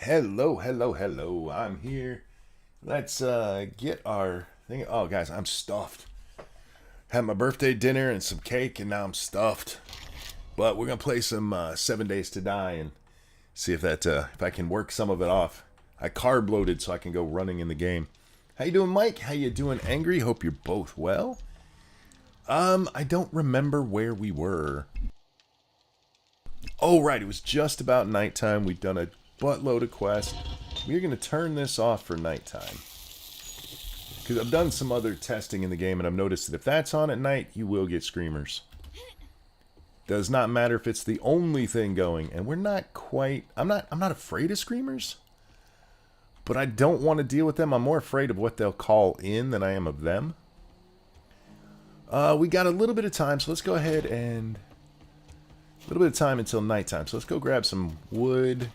Hello, hello, hello. I'm here. Let's get our thing. Oh, guys, I'm stuffed. Had my birthday dinner and some cake, and now I'm stuffed. But we're gonna play some 7 Days to Die and see if I can work some of it off. I carb loaded so I can go running in the game. How you doing, Mike? How you doing, Angry? Hope you're both well. I don't remember where we were. Oh, right. It was just about nighttime. We'd done a buttload of quests. We're going to turn this off for nighttime. Because I've done some other testing in the game, and I've noticed that if that's on at night, you will get screamers. Does not matter if it's the only thing going. And we're not quite... I'm not afraid of screamers. But I don't want to deal with them. I'm more afraid of what they'll call in than I am of them. We got a little bit of time, so let's go ahead and... A little bit of time until nighttime, so let's go grab some wood.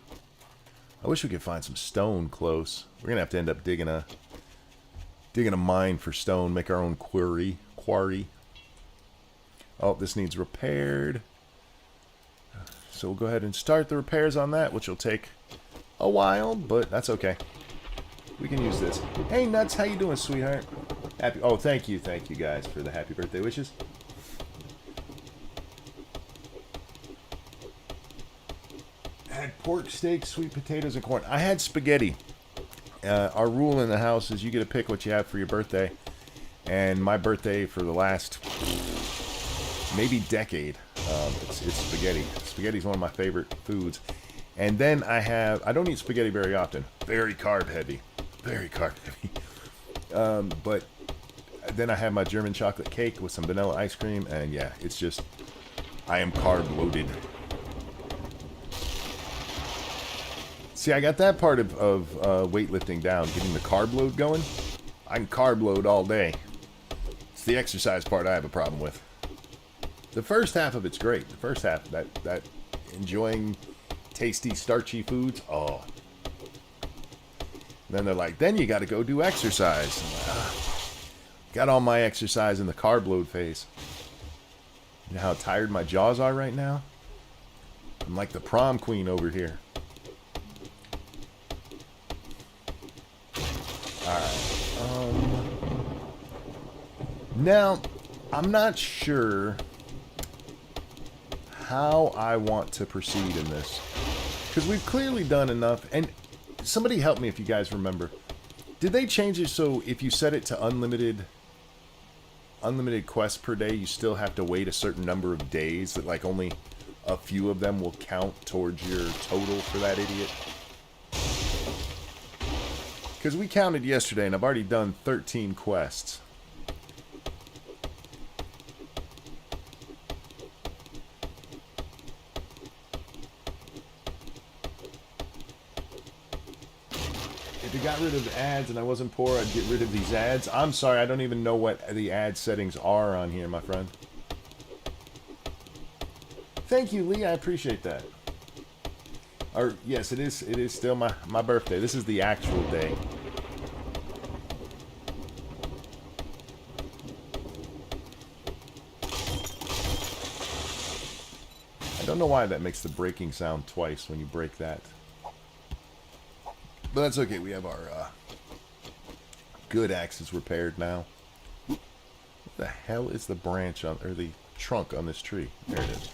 I wish we could find some stone close. We're gonna have to end up digging a mine for stone, make our own quarry. Oh, this needs repaired. So we'll go ahead and start the repairs on that, which will take a while, but that's okay. We can use this. Hey, Nuts, how you doing, sweetheart? Happy. Oh, thank you guys for the happy birthday wishes. Had pork steak, sweet potatoes, and corn. I had spaghetti. Our rule in the house is you get to pick what you have for your birthday. And my birthday for the last maybe decade, it's spaghetti. Spaghetti is one of my favorite foods. And then I don't eat spaghetti very often. Very carb heavy. Very carb heavy. But then I have my German chocolate cake with some vanilla ice cream. And yeah, it's just, I am carb loaded. See, I got that part of weightlifting down, getting the carb load going. I can carb load all day. It's the exercise part I have a problem with. The first half of it's great. The first half, that enjoying tasty, starchy foods, oh. And then they're like, then you got to go do exercise. Got all my exercise in the carb load phase. You know how tired my jaws are right now? I'm like the prom queen over here. Now, I'm not sure how I want to proceed in this. Because we've clearly done enough. And somebody help me if you guys remember. Did they change it so if you set it to unlimited quests per day, you still have to wait a certain number of days? That like only a few of them will count towards your total for that idiot? Because we counted yesterday and I've already done 13 quests. If it got rid of ads and I wasn't poor, I'd get rid of these ads. I'm sorry, I don't even know what the ad settings are on here, my friend. Thank you, Lee. I appreciate that. Or, yes, it is still my birthday. This is the actual day. I don't know why that makes the breaking sound twice when you break that. But that's okay. We have our good axes repaired now. What the hell is the branch on, or the trunk on this tree? There it is.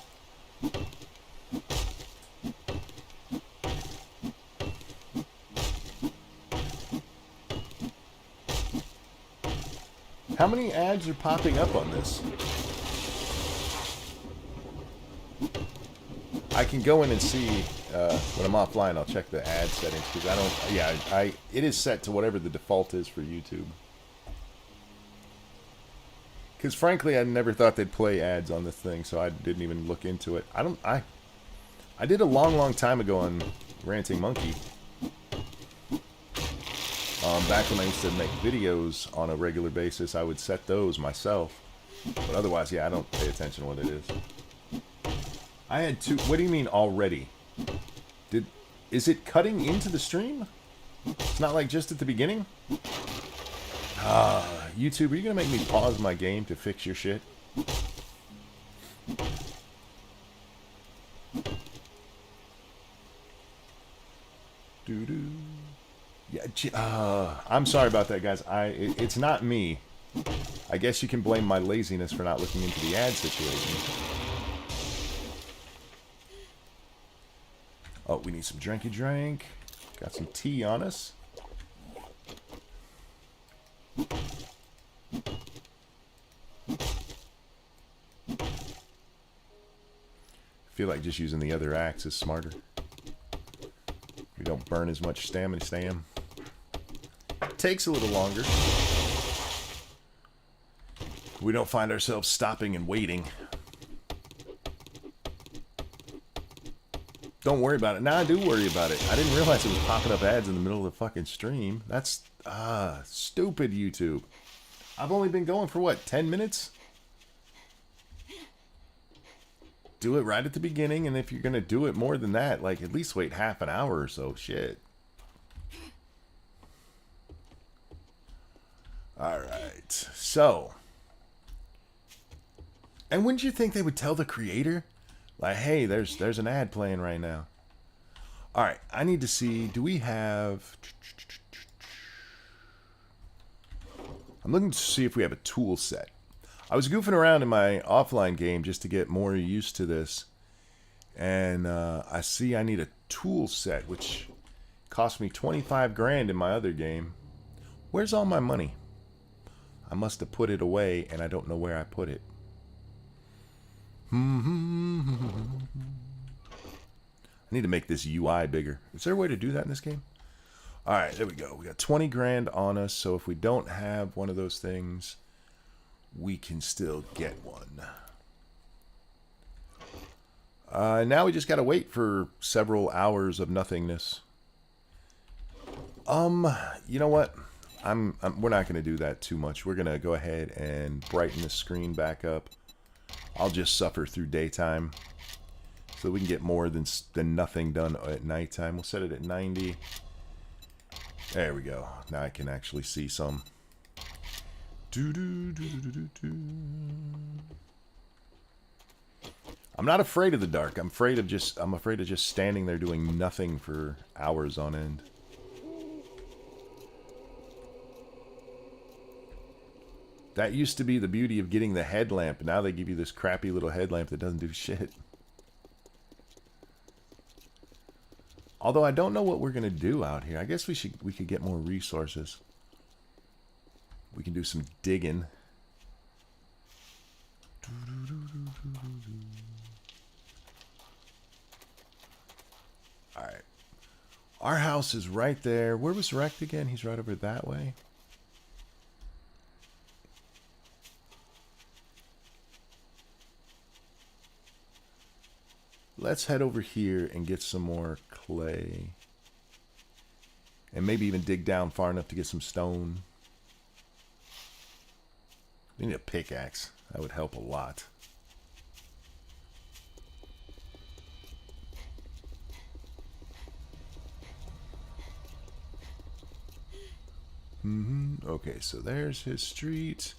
How many ads are popping up on this? I can go in and see when I'm offline. I'll check the ad settings because I don't. Yeah, it is set to whatever the default is for YouTube. Because frankly, I never thought they'd play ads on this thing, so I didn't even look into it. I did a long time ago on Ranting Monkey. Back when I used to make videos on a regular basis, I would set those myself. But otherwise, yeah, I don't pay attention to what it is. I had two. What do you mean already? Is it cutting into the stream? It's not like just at the beginning? YouTube, are you gonna make me pause my game to fix your shit? Doo doo. Yeah, I'm sorry about that, guys. It's not me. I guess you can blame my laziness for not looking into the ad situation. Oh, we need some drinky drink. Got some tea on us. Feel like just using the other axe is smarter. We don't burn as much stamina. Takes a little longer. We don't find ourselves stopping and waiting. Don't worry about it. Now I do worry about it. I didn't realize it was popping up ads in the middle of the fucking stream. That's stupid, YouTube. I've only been going for what, 10 minutes? Do it right at the beginning, and if you're gonna do it more than that, like at least wait half an hour or so. Shit. Alright. So. And wouldn't you think they would tell the creator? Like, hey, there's an ad playing right now. Alright, I need to see, do we have... I'm looking to see if we have a tool set. I was goofing around in my offline game just to get more used to this. And I see I need a tool set, which cost me 25 grand in my other game. Where's all my money? I must have put it away, and I don't know where I put it. I need to make this UI bigger. Is there a way to do that in this game? Alright, there we go. We got 20 grand on us, so if we don't have one of those things, we can still get one. Now we just gotta wait for several hours of nothingness. You know what? We're not gonna do that too much. We're gonna go ahead and brighten the screen back up. I'll just suffer through daytime, so we can get more than nothing done at nighttime. We'll set it at 90. There we go. Now I can actually see some. I'm not afraid of the dark. I'm afraid of just standing there doing nothing for hours on end. That used to be the beauty of getting the headlamp. Now they give you this crappy little headlamp that doesn't do shit. Although I don't know what we're gonna do out here. I guess we could get more resources. We can do some digging. Alright. Our house is right there. Where was Rect again? He's right over that way. Let's head over here and get some more clay. And maybe even dig down far enough to get some stone. We need a pickaxe. That would help a lot. Okay, so there's his street.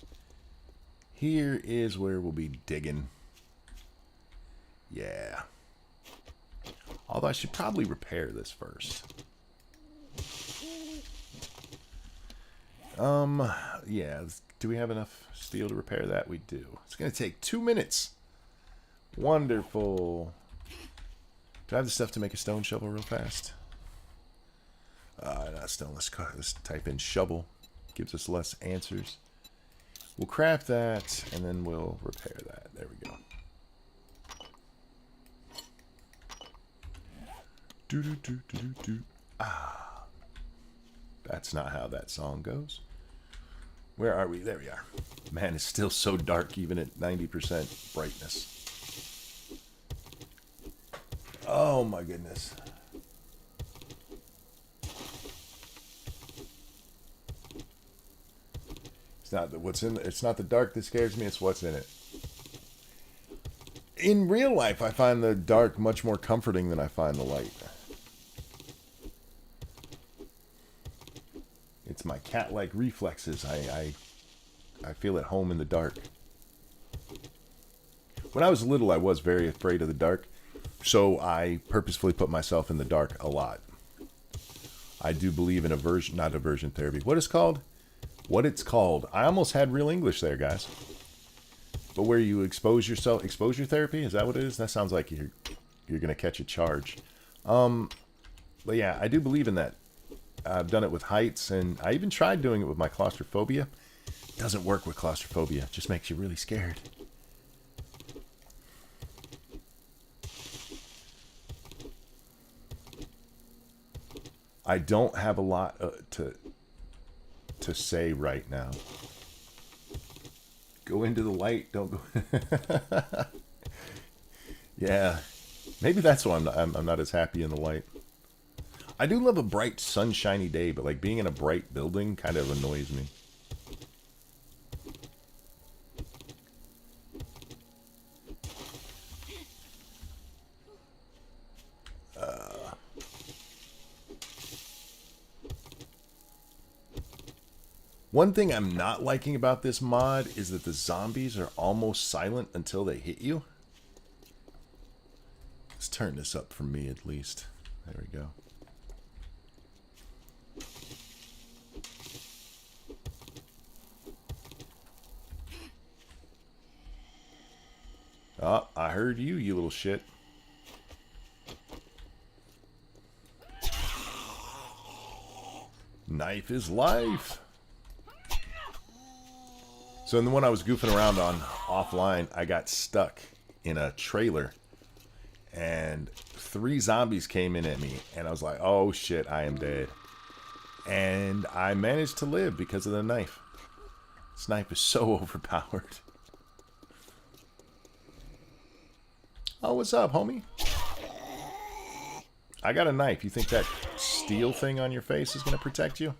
Here is where we'll be digging. Yeah. Although I should probably repair this first. Yeah. Do we have enough steel to repair that? We do. It's going to take 2 minutes. Wonderful. Do I have the stuff to make a stone shovel real fast? Not stone. Let's type in shovel. Gives us less answers. We'll craft that, and then we'll repair that. There we go. Ah. That's not how that song goes. Where are we? There we are. Man, it's still so dark even at 90% brightness. Oh my goodness. It's not it's not the dark that scares me, it's what's in it. In real life, I find the dark much more comforting than I find the light. It's my cat-like reflexes. I feel at home in the dark. When I was little, I was very afraid of the dark, so I purposefully put myself in the dark a lot. I do believe in aversion, not aversion therapy. What it's called? What it's called. I almost had real English there, guys. But where you expose yourself, exposure therapy, is that what it is? That sounds like you're gonna catch a charge. But yeah, I do believe in that. I've done it with heights, and I even tried doing it with my claustrophobia. It doesn't work with claustrophobia. It just makes you really scared. I don't have a lot to say right now. Go into the light. Don't go. Yeah, maybe that's why I'm not as happy in the light. I do love a bright, sunshiny day, but like being in a bright building kind of annoys me. One thing I'm not liking about this mod is that the zombies are almost silent until they hit you. Let's turn this up for me at least. There we go. Oh, I heard you, you little shit. Knife is life. So in the one I was goofing around on offline, I got stuck in a trailer. And 3 zombies came in at me. And I was like, oh shit, I am dead. And I managed to live because of the knife. This knife is so overpowered. Oh, what's up, homie? I got a knife. You think that steel thing on your face is going to protect you?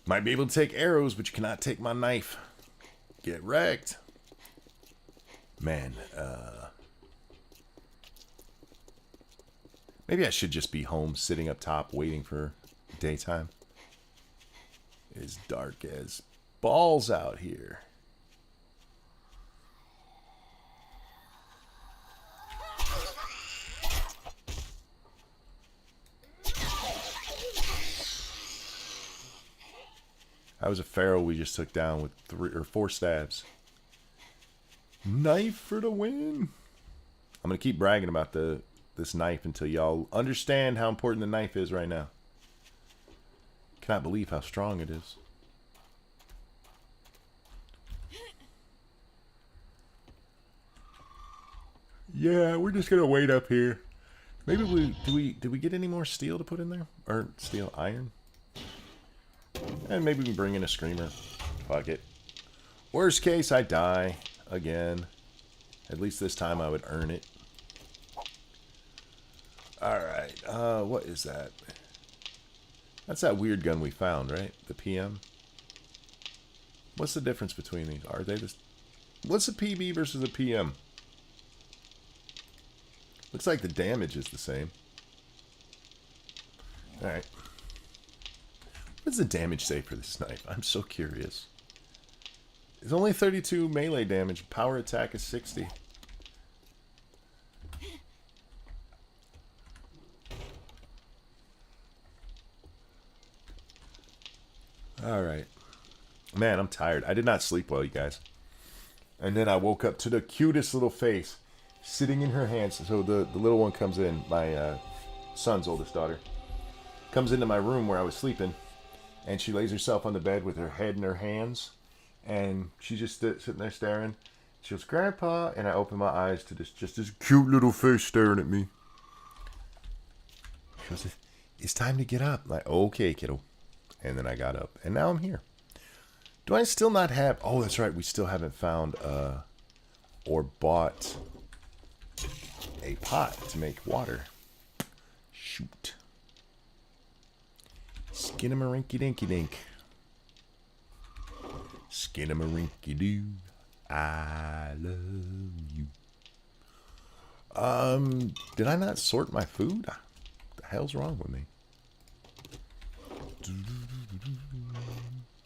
Might be able to take arrows, but you cannot take my knife. Get wrecked. Man, maybe I should just be home sitting up top waiting for daytime. It's dark as balls out here. That was a pharaoh we just took down with 3 or 4 stabs. Knife for the win. I'm gonna keep bragging about this knife until y'all understand how important the knife is right now. Cannot believe how strong it is. Yeah, we're just gonna wait up here. Maybe did we get any more steel to put in there? Or steel iron? And maybe we can bring in a screamer. Fuck it. Worst case, I die again. At least this time I would earn it. Alright, what is that? That's that weird gun we found, right? The PM? What's the difference between these? Are they this? What's a PB versus a PM? Looks like the damage is the same. Alright. What does the damage say for this knife? I'm so curious. It's only 32 melee damage. Power attack is 60. Alright. Man, I'm tired. I did not sleep well, you guys. And then I woke up to the cutest little face sitting in her hands. So the little one comes in, my son's oldest daughter, comes into my room where I was sleeping, and she lays herself on the bed with her head in her hands, and she's just sitting there staring. She goes, "Grandpa," and I open my eyes to just this cute little face staring at me. She goes, "It's time to get up." I'm like, "Okay, kiddo." And then I got up, and now I'm here. Do I still not have... Oh, that's right. We still haven't found or bought a pot to make water. Shoot. Skinnamarink-a-dinky-dink. Skinnamarink-a-doo. I love you. Did I not sort my food? What the hell's wrong with me?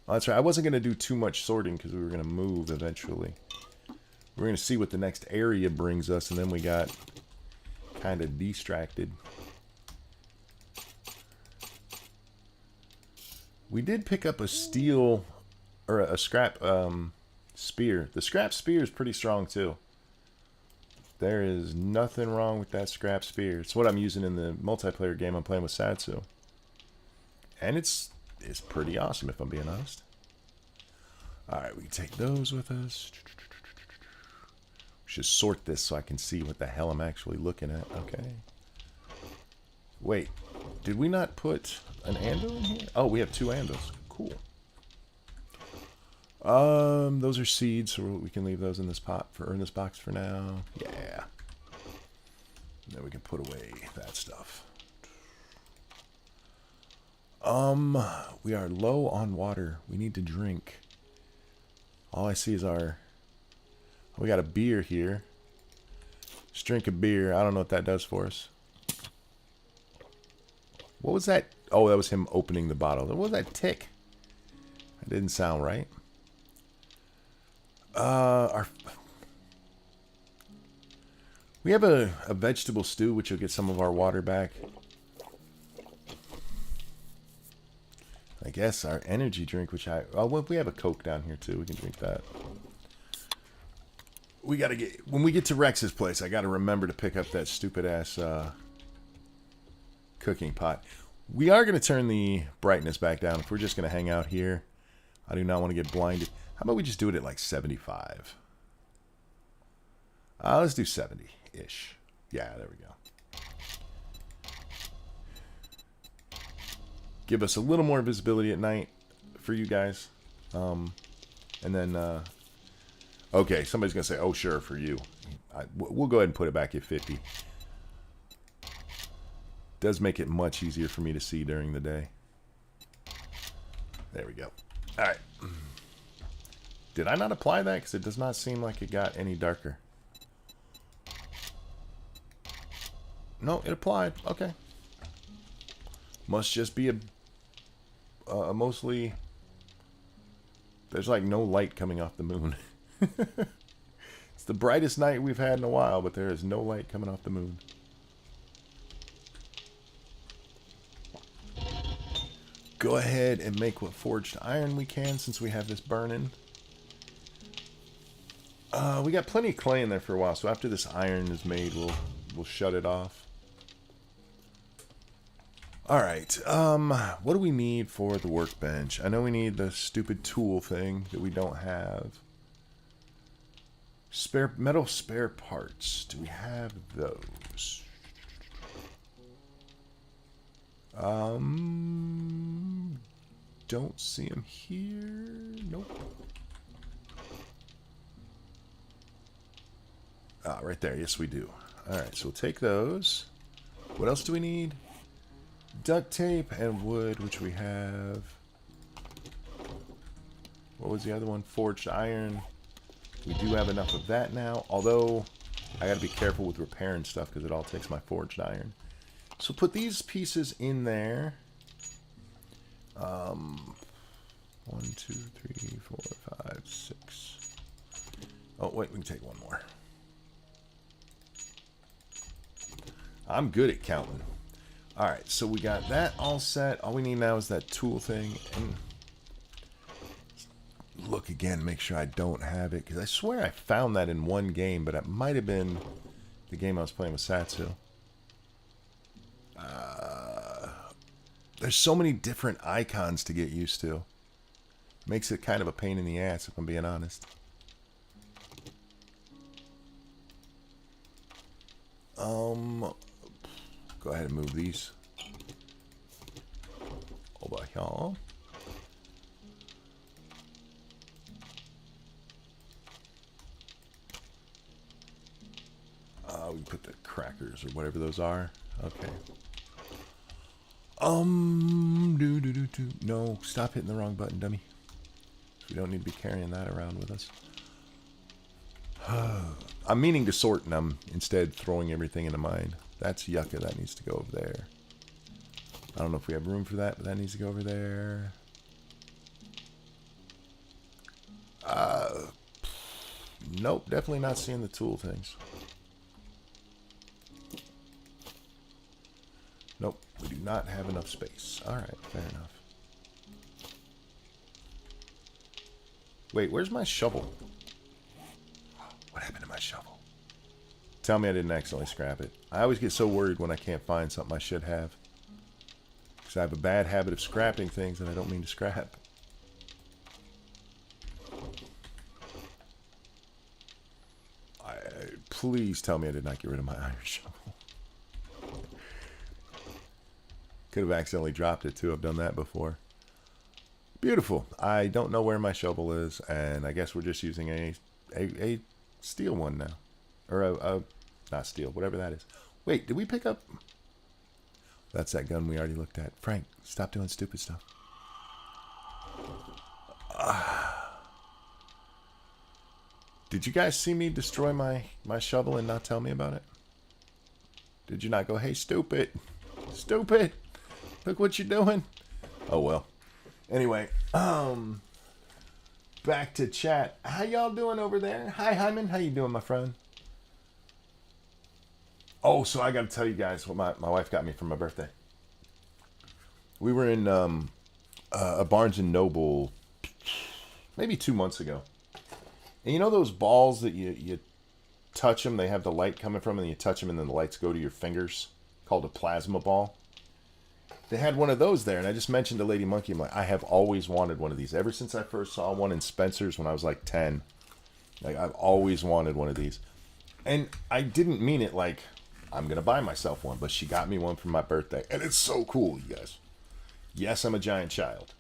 Oh, that's right. I wasn't going to do too much sorting because we were going to move eventually. We're going to see what the next area brings us, and then we got kind of distracted. We did pick up a steel, or a scrap spear. The scrap spear is pretty strong too. There is nothing wrong with that scrap spear. It's what I'm using in the multiplayer game I'm playing with Satsu. And it's pretty awesome if I'm being honest. Alright, we can take those with us. We should sort this so I can see what the hell I'm actually looking at. Okay. Wait, did we not put an anvil in here? Oh, we have 2 anvils. Cool. Those are seeds, so we can leave those in this pot in this box for now. Yeah. And then we can put away that stuff. We are low on water. We need to drink. All I see is we got a beer here. Let's drink a beer. I don't know what that does for us. What was that? Oh, that was him opening the bottle. What was that tick? That didn't sound right. We have a vegetable stew, which will get some of our water back. I guess our energy drink, which well, we have a Coke down here too. We can drink that. We gotta when we get to Rex's place, I gotta remember to pick up that stupid ass cooking pot. We are gonna turn the brightness back down if we're just gonna hang out here. I do not want to get blinded. How about we just do it at like 75? Let's do 70-ish. Yeah, there we go. Give us a little more visibility at night for you guys. And then, okay, somebody's going to say, oh, sure, for you. We'll go ahead and put it back at 50. Does make it much easier for me to see during the day. There we go. All right. Did I not apply that? Because it does not seem like it got any darker. No, it applied. Okay. Must just be a mostly... There's like no light coming off the moon. It's the brightest night we've had in a while, but there is no light coming off the moon. Go ahead and make what forged iron we can since we have this burning. We got plenty of clay in there for a while, so after this iron is made, we'll shut it off. Alright, what do we need for the workbench? I know we need the stupid tool thing that we don't have. Metal spare parts. Do we have those? Don't see them here. Nope. Ah, right there. Yes, we do. Alright, so we'll take those. What else do we need? Duct tape and wood, which we have. What was the other one? Forged iron. We do have enough of that now, although I gotta be careful with repairing stuff because it all takes my forged iron. So put these pieces in there. 1, 2, 3, 4, 5, 6. Oh, wait, we can take one more. I'm good at counting. Alright, so we got that all set. All we need now is that tool thing. And look again, make sure I don't have it. Because I swear I found that in one game, but it might have been the game I was playing with Satsu. There's so many different icons to get used to. Makes it kind of a pain in the ass, if I'm being honest. Go ahead and move these over here. We put the crackers or whatever those are. Okay. No, stop hitting the wrong button, dummy. We don't need to be carrying that around with us. I'm meaning to sort and I'm instead throwing everything into mine. That's yucca. That needs to go over there. I don't know if we have room for that, but that needs to go over there. Nope, definitely not seeing the tool things. Nope, we do not have enough space. Alright, fair enough. Wait, where's my shovel? What happened to my shovel? Tell me I didn't accidentally scrap it. I always get so worried when I can't find something I should have. Because I have a bad habit of scrapping things that I don't mean to scrap. Please tell me I did not get rid of my iron shovel. Could have accidentally dropped it too. I've done that before. Beautiful. I don't know where my shovel is, and I guess we're just using a steel one now. Or not steel, whatever that is. Wait, did we pick up? That's that gun we already looked at. Frank, stop doing stupid stuff. Did you guys see me destroy my shovel and not tell me about it? Did you not go, hey, stupid, stupid, look what you're doing? Oh, well. Anyway, back to chat. How y'all doing over there? Hi, Hyman. How you doing, my friend? Oh, so I got to tell you guys what my wife got me for my birthday. We were in a Barnes & Noble maybe 2 months ago. And you know those balls that you touch them, they have the light coming from them, and you touch them and then the lights go to your fingers, called a plasma ball? They had one of those there, and I just mentioned to Lady Monkey, I'm like, I have always wanted one of these. Ever since I first saw one in Spencer's when I was like 10. Like, I've always wanted one of these. And I didn't mean it like, I'm going to buy myself one, but she got me one for my birthday. And it's so cool, you guys. Yes, I'm a giant child.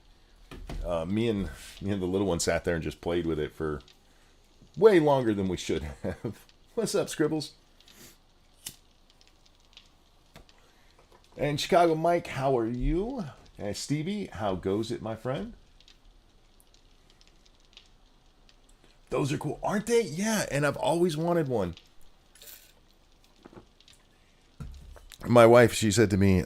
Me and the little one sat there and just played with it for way longer than we should have. What's up, Scribbles? And Chicago Mike, how are you? And Stevie, how goes it, my friend? Those are cool, aren't they? Yeah, and I've always wanted one. My wife, she said to me,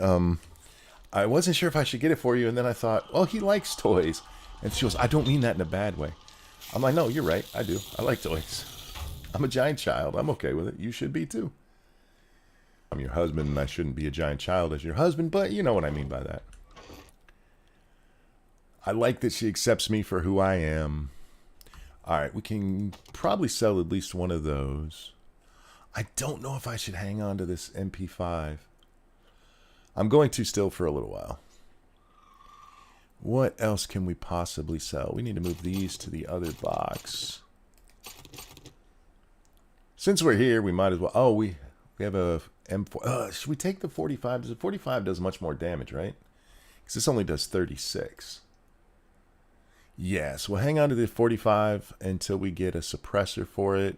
I wasn't sure if I should get it for you, and then I thought, well, he likes toys. And she goes, I don't mean that in a bad way. I'm like, no, you're right, I do. I like toys. I'm a giant child. I'm okay with it. You should be, too. I'm your husband, and I shouldn't be a giant child as your husband, but you know what I mean by that. I like that she accepts me for who I am. All right, we can probably sell at least one of those. I don't know if I should hang on to this MP5. I'm going to still for a little while. What else can we possibly sell? We need to move these to the other box. Since we're here, we might as well... Oh, we have a M4. Should we take the 45? The 45 does much more damage, right? Because this only does 36. Yes, we'll hang on to the 45 until we get a suppressor for it.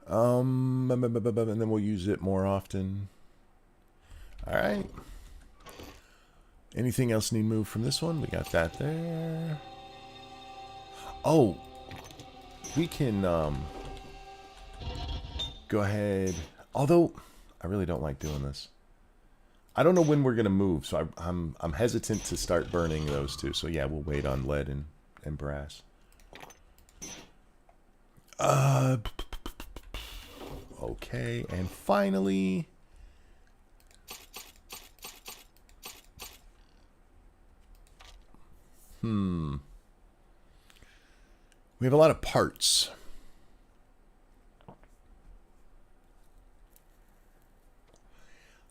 And then we'll use it more often. All right. Anything else need moved from this one? We got that there. Oh, we can go ahead. Although I really don't like doing this. I don't know when we're gonna move, so I'm hesitant to start burning those two. So yeah, we'll wait on lead and brass. Okay, and finally, we have a lot of parts.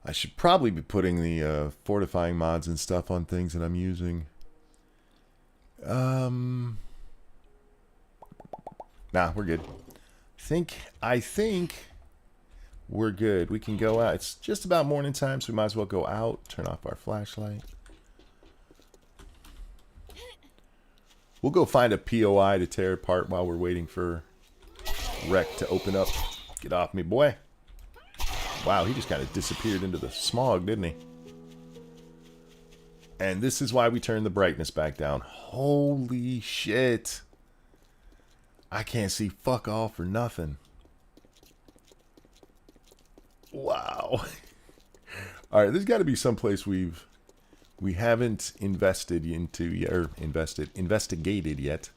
I should probably be putting the fortifying mods and stuff on things that I'm using. Nah, we're good. I think we're good. We can go out. It's just about morning time, so we might as well go out, turn off our flashlight. We'll go find a POI to tear apart while we're waiting for Rec to open up. Get off me, boy. Wow, he just kind of disappeared into the smog, didn't he? And this is why we turned the brightness back down. Holy shit. I can't see fuck all for nothing. Wow. Alright, there's got to be some place we haven't investigated yet.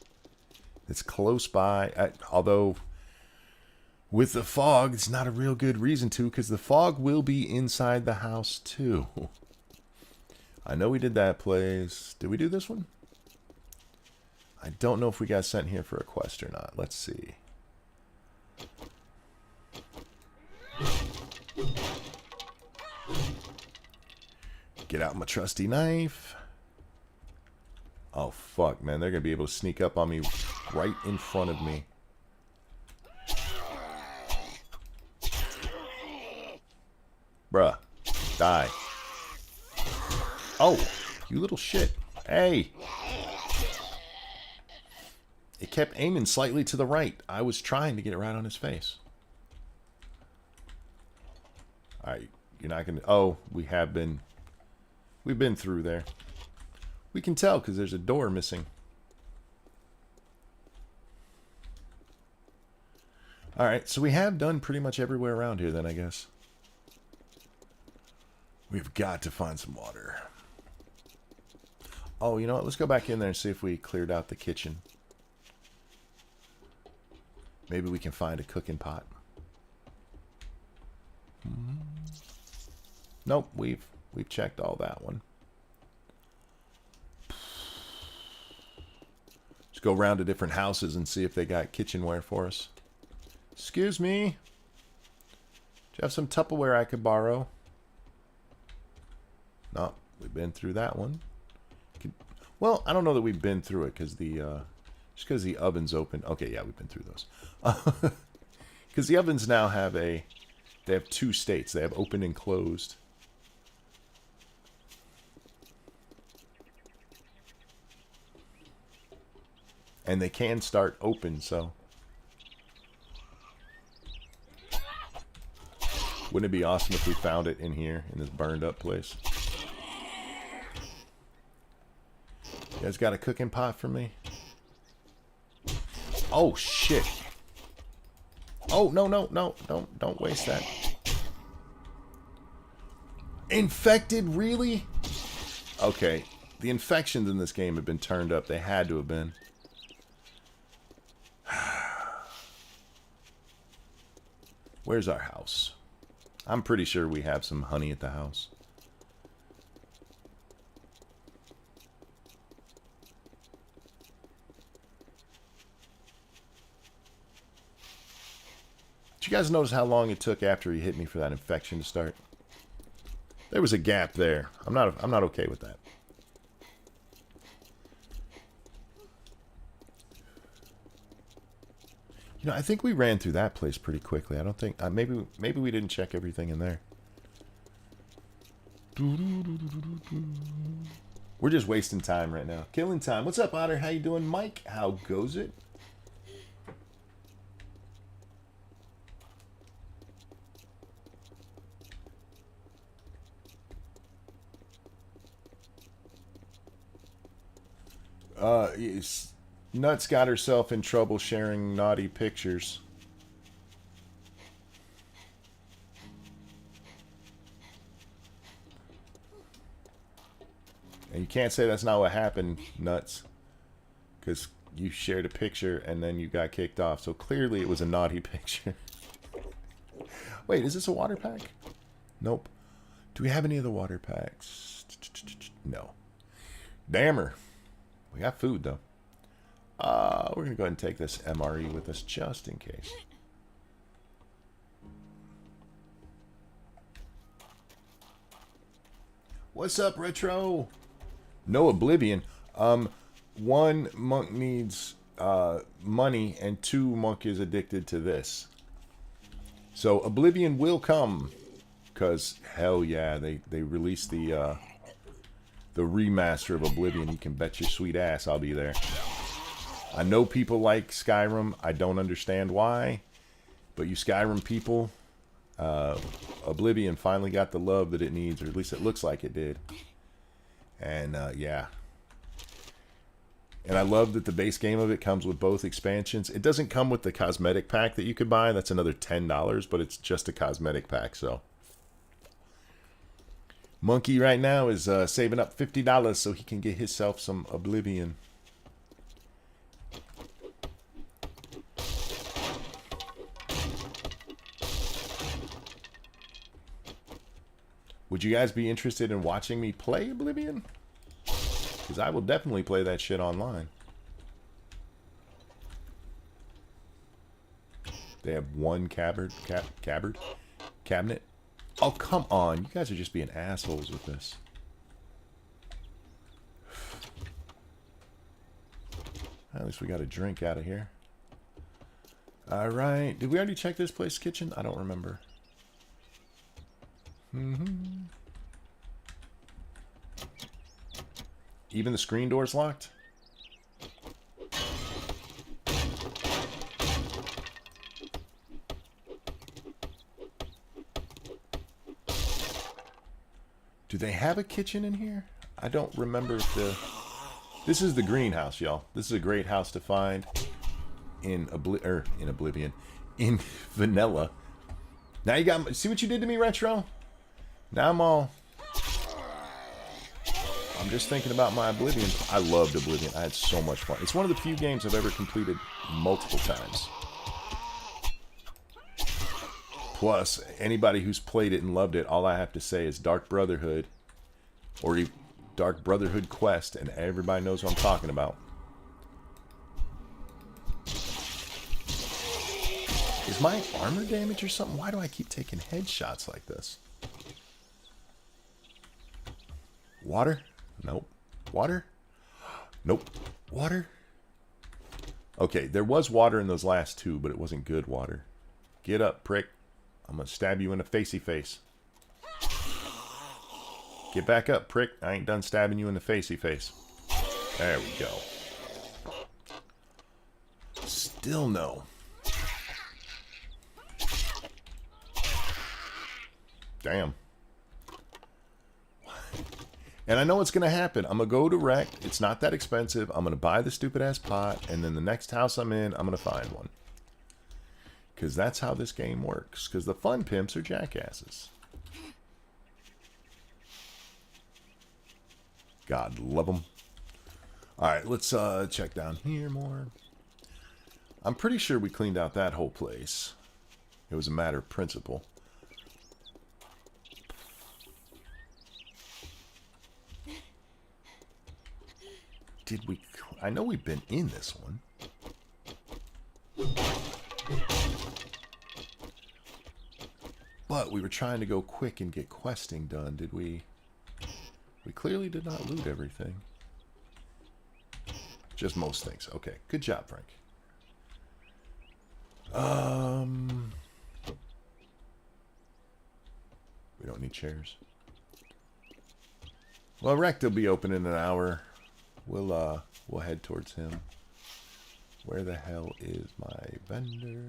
It's close by. Although, with the fog, it's not a real good reason to, because the fog will be inside the house, too. I know we did that place. Did we do this one? I don't know if we got sent here for a quest or not. Let's see. Get out my trusty knife. Oh, fuck, man. They're going to be able to sneak up on me right in front of me. Bruh. Die. Oh, you little shit. Hey. It kept aiming slightly to the right. I was trying to get it right on his face. Alright, you're not going to... Oh, we have been... We've been through there. We can tell because there's a door missing. Alright, so we have done pretty much everywhere around here then, I guess. We've got to find some water. Oh, you know what? Let's go back in there and see if we cleared out the kitchen. Maybe we can find a cooking pot. Nope, we've checked all that one. Let's go around to different houses and see if they got kitchenware for us. Excuse me. Do you have some Tupperware I could borrow? No, we've been through that one. Well, I don't know that we've been through it because the just because the oven's open. Okay, yeah, we've been through those. Because the ovens now have they have two states. They have open and closed. And they can start open, so. Wouldn't it be awesome if we found it in here, in this burned up place? You guys got a cooking pot for me? Oh, shit. Oh, no, no, no. Don't waste that. Infected? Really? Okay. The infections in this game have been turned up. They had to have been. Where's our house? I'm pretty sure we have some honey at the house. Did you guys notice how long it took after he hit me for that infection to start? There was a gap there. I'm not okay with that. You know, I think we ran through that place pretty quickly. I don't think... maybe we didn't check everything in there. We're just wasting time right now. Killing time. What's up, Otter? How you doing? Mike, how goes it? Nuts got herself in trouble sharing naughty pictures. And you can't say that's not what happened, Nuts. Because you shared a picture and then you got kicked off. So clearly it was a naughty picture. Wait, is this a water pack? Nope. Do we have any of the water packs? No. Dammer. We got food, though. We're going to go ahead and take this MRE with us just in case. What's up, Retro? No Oblivion. One monk needs money, and two monk is addicted to this. So Oblivion will come, because hell yeah, they released the remaster of Oblivion. You can bet your sweet ass I'll be there. I know people like Skyrim. I don't understand why, but you Skyrim people, Oblivion finally got the love that it needs, or at least it looks like it did. And yeah. And I love that the base game of it comes with both expansions. It doesn't come with the cosmetic pack that you could buy. That's another $10, but it's just a cosmetic pack, so. Monkey right now is saving up $50 so he can get himself some Oblivion. Would you guys be interested in watching me play Oblivion? Because I will definitely play that shit online. They have one cabinet. Oh, come on. You guys are just being assholes with this. At least we got a drink out of here. Alright. Did we already check this place kitchen? I don't remember. Even the screen door's locked? Do they have a kitchen in here? I don't remember if the... This is the greenhouse, y'all. This is a great house to find in Oblivion. In vanilla. Now you got... See what you did to me, Retro? Now I'm just thinking about my Oblivion. I loved Oblivion. I had so much fun. It's one of the few games I've ever completed multiple times. Plus, anybody who's played it and loved it, all I have to say is Dark Brotherhood or Dark Brotherhood Quest, and everybody knows what I'm talking about. Is my armor damaged or something? Why do I keep taking headshots like this? Water? Nope. Water? Nope. Water? Okay, there was water in those last two, but it wasn't good water. Get up, prick. I'm gonna stab you in the facey face. Get back up, prick. I ain't done stabbing you in the facey face. There we go. Still no. Damn. And I know what's going to happen. I'm going to go direct. It's not that expensive. I'm going to buy the stupid-ass pot. And then the next house I'm in, I'm going to find one. Because that's how this game works. Because the fun pimps are jackasses. God love them. Alright, let's check down here more. I'm pretty sure we cleaned out that whole place. It was a matter of principle. Did we... I know we've been in this one. But we were trying to go quick and get questing done, did we? We clearly did not loot everything. Just most things. Okay, good job, Frank. We don't need chairs. Well, Rect will be open in an hour. We'll head towards him. Where the hell is my vendor?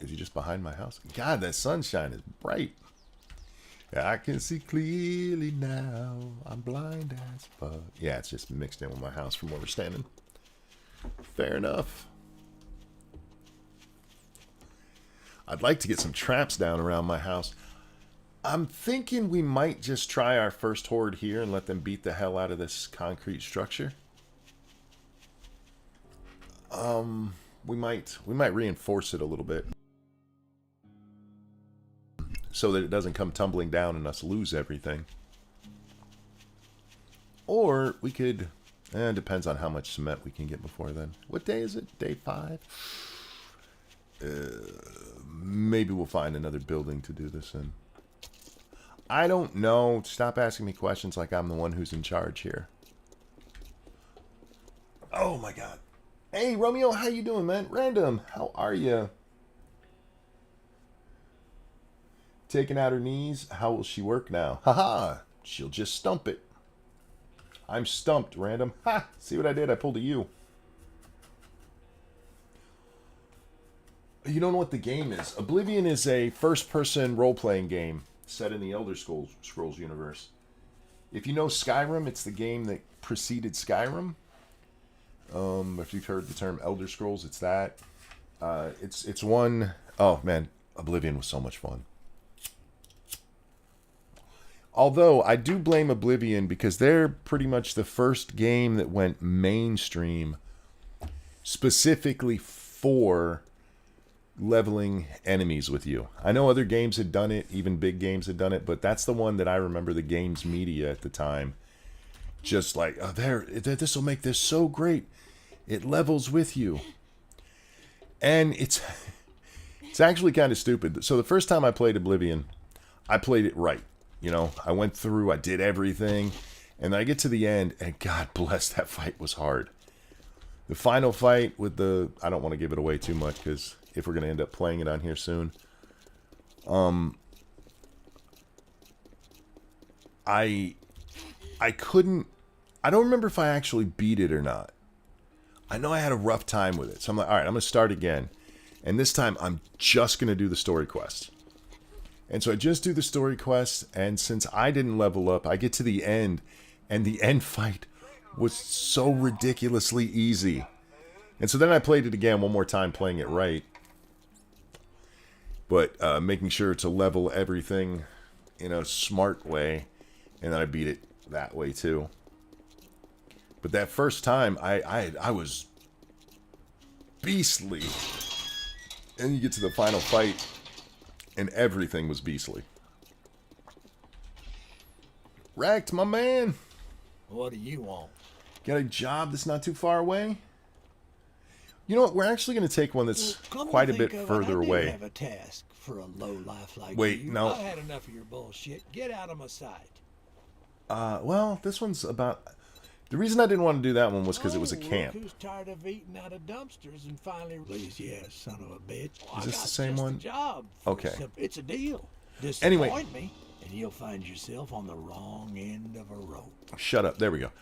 Is he just behind my house? God, that sunshine is bright. I can see clearly now. I'm blind as fuck. Yeah, it's just mixed in with my house from where we're standing. Fair enough. I'd like to get some traps down around my house. I'm thinking we might just try our first horde here and let them beat the hell out of this concrete structure. We might reinforce it a little bit so that it doesn't come tumbling down and us lose everything. Or we could, it depends on how much cement we can get before then. What day is it? Day 5? Maybe we'll find another building to do this in. I don't know. Stop asking me questions like I'm the one who's in charge here. Oh my god. Hey Romeo, how you doing, man? Random, how are you? Taking out her knees. How will she work now? Haha. She'll just stump it. I'm stumped, Random. Ha! See what I did? I pulled a U. You don't know what the game is. Oblivion is a first-person role-playing game set in the Elder Scrolls universe. If you know Skyrim, it's the game that preceded Skyrim. If you've heard the term Elder Scrolls, it's that. It's one... Oh, man. Oblivion was so much fun. Although, I do blame Oblivion because they're pretty much the first game that went mainstream specifically for leveling enemies with you. I know other games had done it, even big games had done it, but that's the one that I remember the games media at the time just like, oh, this will make this so great. It levels with you. And it's actually kind of stupid. So the first time I played Oblivion, I played it right. You know, I went through, I did everything, and then I get to the end, and God bless, that fight was hard. The final fight with the, I don't want to give it away too much, because if we're going to end up playing it on here soon, I couldn't, I don't remember if I actually beat it or not. I know I had a rough time with it, so I'm like, all right, I'm going to start again, and this time I'm just going to do the story quest. And so I just do the story quest, and since I didn't level up, I get to the end, and the end fight was so ridiculously easy. And so then I played it again one more time, playing it right. But making sure to level everything in a smart way, and then I beat it that way too. But that first time, I was beastly. And you get to the final fight, and everything was beastly. Racked, my man. What do you want? Got a job that's not too far away? You know what? We're actually going to take one that's quite a bit further away. I have a task for a low life like Wait, you. no. I've had enough of your bullshit. Get out of my sight. Well, this one's about... The reason I didn't want to do that one was because it was a camp. Look who's tired of eating out of dumpsters and finally... Please, yes, son of a bitch. Is this the same one? Job. Okay. It's a deal. Anyway. Disappoint me, and you'll find yourself on the wrong end of a rope. Shut up. There we go.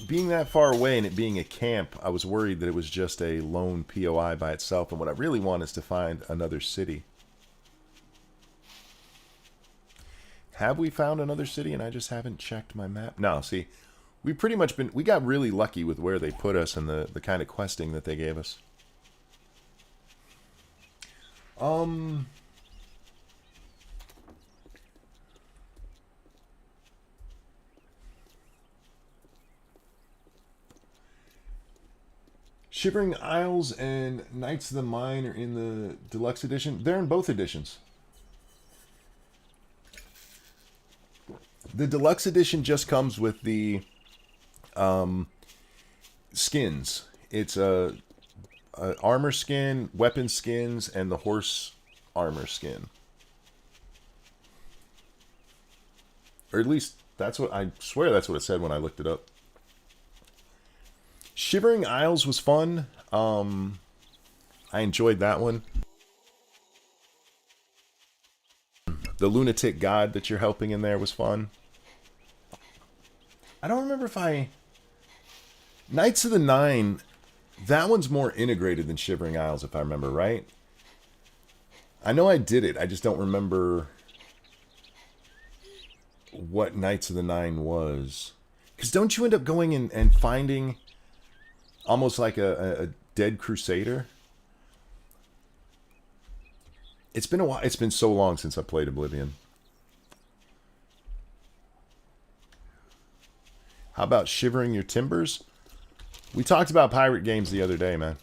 Being that far away and it being a camp, I was worried that it was just a lone POI by itself, and what I really want is to find another city. Have we found another city and I just haven't checked my map? No, see, we pretty much been... We got really lucky with where they put us and the kind of questing that they gave us. Shivering Isles and Knights of the Mine are in the deluxe edition. They're in both editions. The deluxe edition just comes with the skins. It's a armor skin, weapon skins, and the horse armor skin. Or at least that's what I swear that's what it said when I looked it up. Shivering Isles was fun. I enjoyed that one. The lunatic god that you're helping in there was fun. I don't remember if I... Knights of the Nine, that one's more integrated than Shivering Isles, if I remember right. I know I did it, I just don't remember what Knights of the Nine was. Because don't you end up going and finding almost like a dead crusader? It's been a while. It's been so long since I played Oblivion. How about Shivering Your Timbers? We talked about pirate games the other day, man.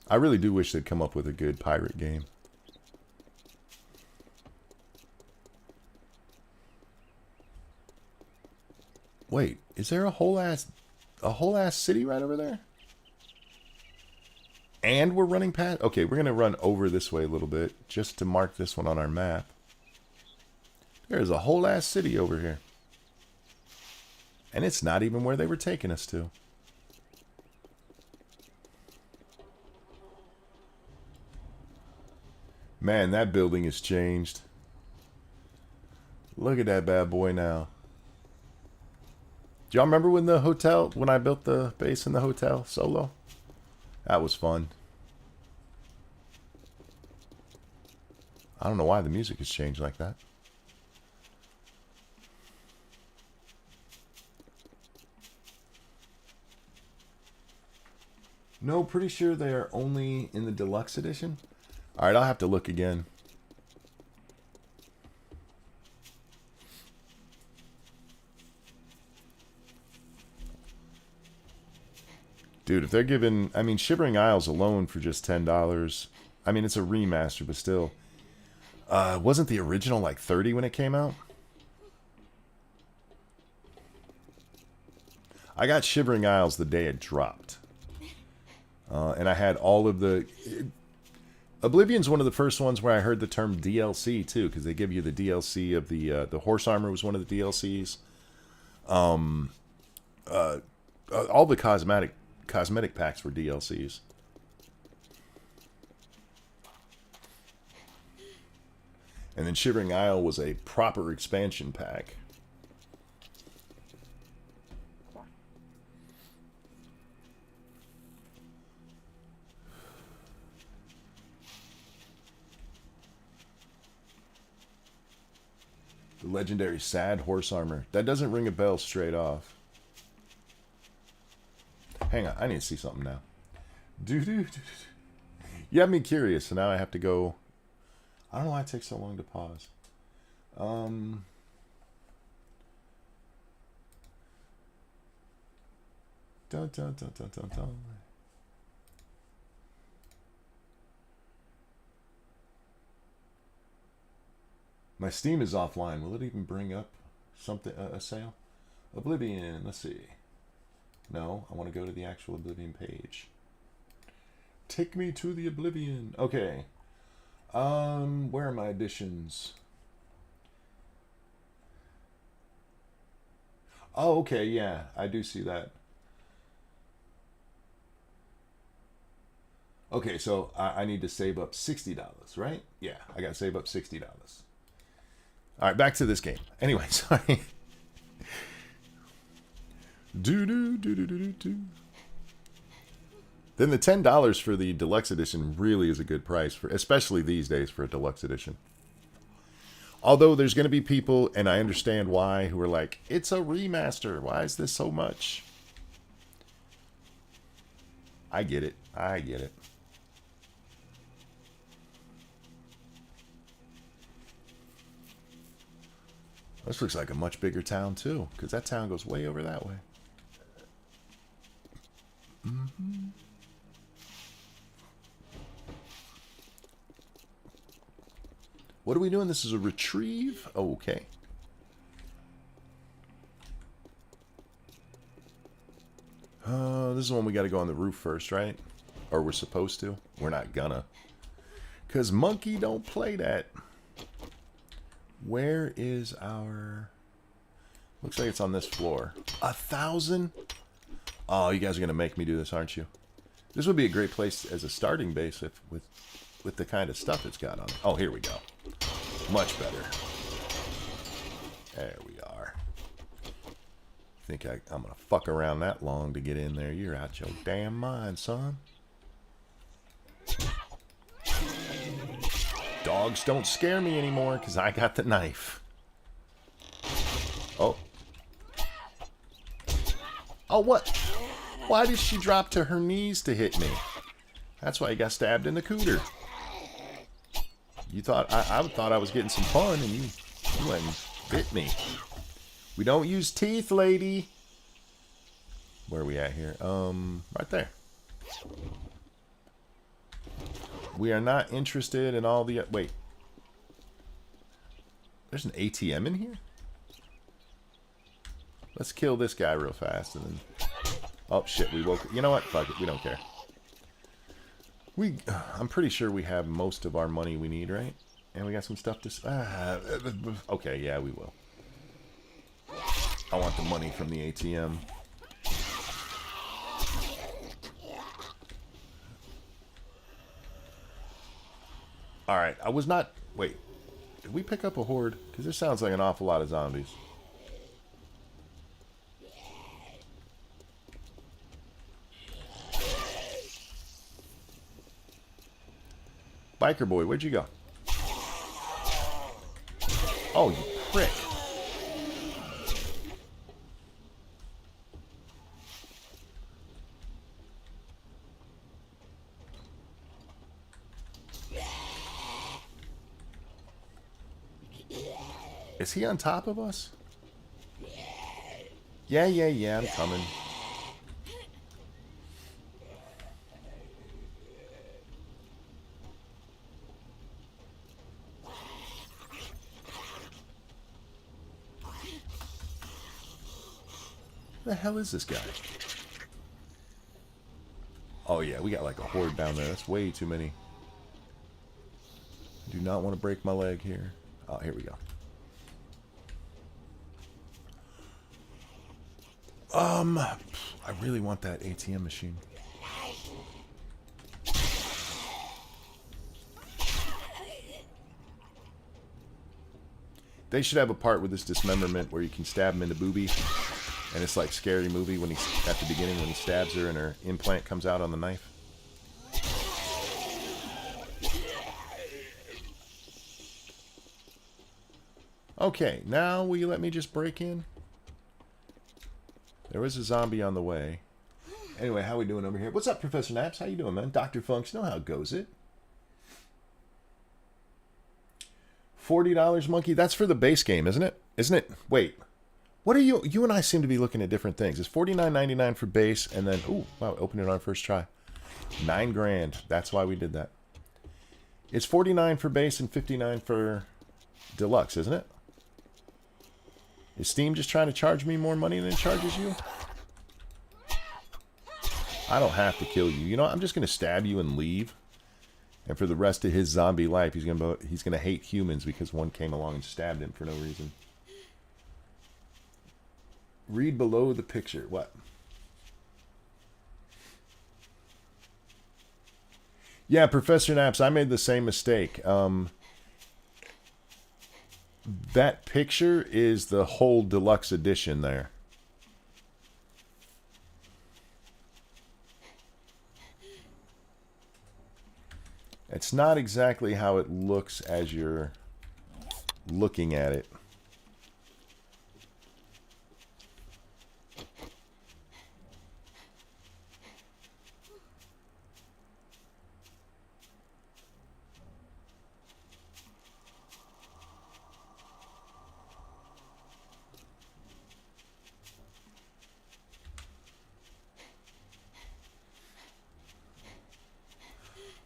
I really do wish they'd come up with a good pirate game. Wait, is there a whole ass city right over there? And we're running past... Okay, we're going to run over this way a little bit just to mark this one on our map. There's a whole ass city over here. And it's not even where they were taking us to. Man, that building has changed. Look at that bad boy now. Do y'all remember when I built the base in the hotel solo? That was fun. I don't know why the music has changed like that. No, pretty sure they are only in the deluxe edition. Alright, I'll have to look again. Dude, if they're giving, I mean, Shivering Isles alone for just $10. I mean, it's a remaster, but still. Wasn't the original like 30 when it came out? I got Shivering Isles the day it dropped. And I had all of the... Oblivion's one of the first ones where I heard the term DLC, too, because they give you the DLC of the horse armor was one of the DLCs. All the cosmetic packs were DLCs. And then Shivering Isle was a proper expansion pack. The legendary Sad Horse Armor. That doesn't ring a bell straight off. Hang on, I need to see something now. You have me curious, so now I have to go. I don't know why it takes so long to pause. Dun, dun, dun, dun, dun, dun. My Steam is offline. Will it even bring up something, a sale? Oblivion, let's see. No, I want to go to the actual Oblivion page. Take me to the Oblivion. Okay. Where are my editions? Oh, okay, yeah, I do see that. Okay, so I need to save up $60, right? Yeah, I got to save up $60. All right, back to this game. Anyway, sorry. Do. Then the $10 for the deluxe edition really is a good price, for, especially these days for a deluxe edition. Although there's going to be people, and I understand why, who are like, it's a remaster. Why is this so much? I get it. I get it. This looks like a much bigger town, too, because that town goes way over that way. Mm-hmm. What are we doing? This is a retrieve? Oh, okay. This is one we got to go on the roof first, right? Or we're supposed to. We're not gonna. Because monkey don't play that. Where is our... Looks like it's on this floor. 1,000? Oh, you guys are going to make me do this, aren't you? This would be a great place as a starting base if, with the kind of stuff it's got on it. Oh, here we go. Much better. There we are. Think I'm going to fuck around that long to get in there. You're out your damn mind, son. Dogs don't scare me anymore because I got the knife. Oh. Oh, what? Why did she drop to her knees to hit me? That's why I got stabbed in the cooter. You thought I thought I was getting some fun, and you went and bit me. We don't use teeth, lady. Where are we at here? Right there. We are not interested in all the... Wait. There's an ATM in here? Let's kill this guy real fast and then... Oh, shit, we woke... You know what? Fuck it, we don't care. I'm pretty sure we have most of our money we need, right? And we got some stuff to... okay, yeah, we will. I want the money from the ATM. Alright, I was not... Wait. Did we pick up a horde? Because this sounds like an awful lot of zombies. Biker boy, where'd you go? Oh, you prick. Is he on top of us? Yeah, I'm coming. Who the hell is this guy? Oh yeah, we got like a horde down there. That's way too many. Do not want to break my leg here. Oh, here we go. I really want that ATM machine. They should have a part with this dismemberment where you can stab him in the boobie. And it's like Scary Movie when he's at the beginning when he stabs her and her implant comes out on the knife. Okay, now will you let me just break in? There was a zombie on the way. Anyway, how we doing over here? What's up, Professor Naps? How you doing, man? Dr. Functional, how goes it? $40, monkey? That's for the base game, isn't it? Isn't it? Wait. What are you? You and I seem to be looking at different things. It's $49.99 for base, and then, ooh, wow, opened it on our first try. $9 grand. That's why we did that. It's $49 for base and $59 for deluxe, isn't it? Is Steam just trying to charge me more money than it charges you? I don't have to kill you. You know, I'm just going to stab you and leave. And for the rest of his zombie life, he's gonna hate humans because one came along and stabbed him for no reason. Read below the picture. What? Yeah, Professor Naps, I made the same mistake. That picture is the whole deluxe edition there. It's not exactly how it looks as you're looking at it.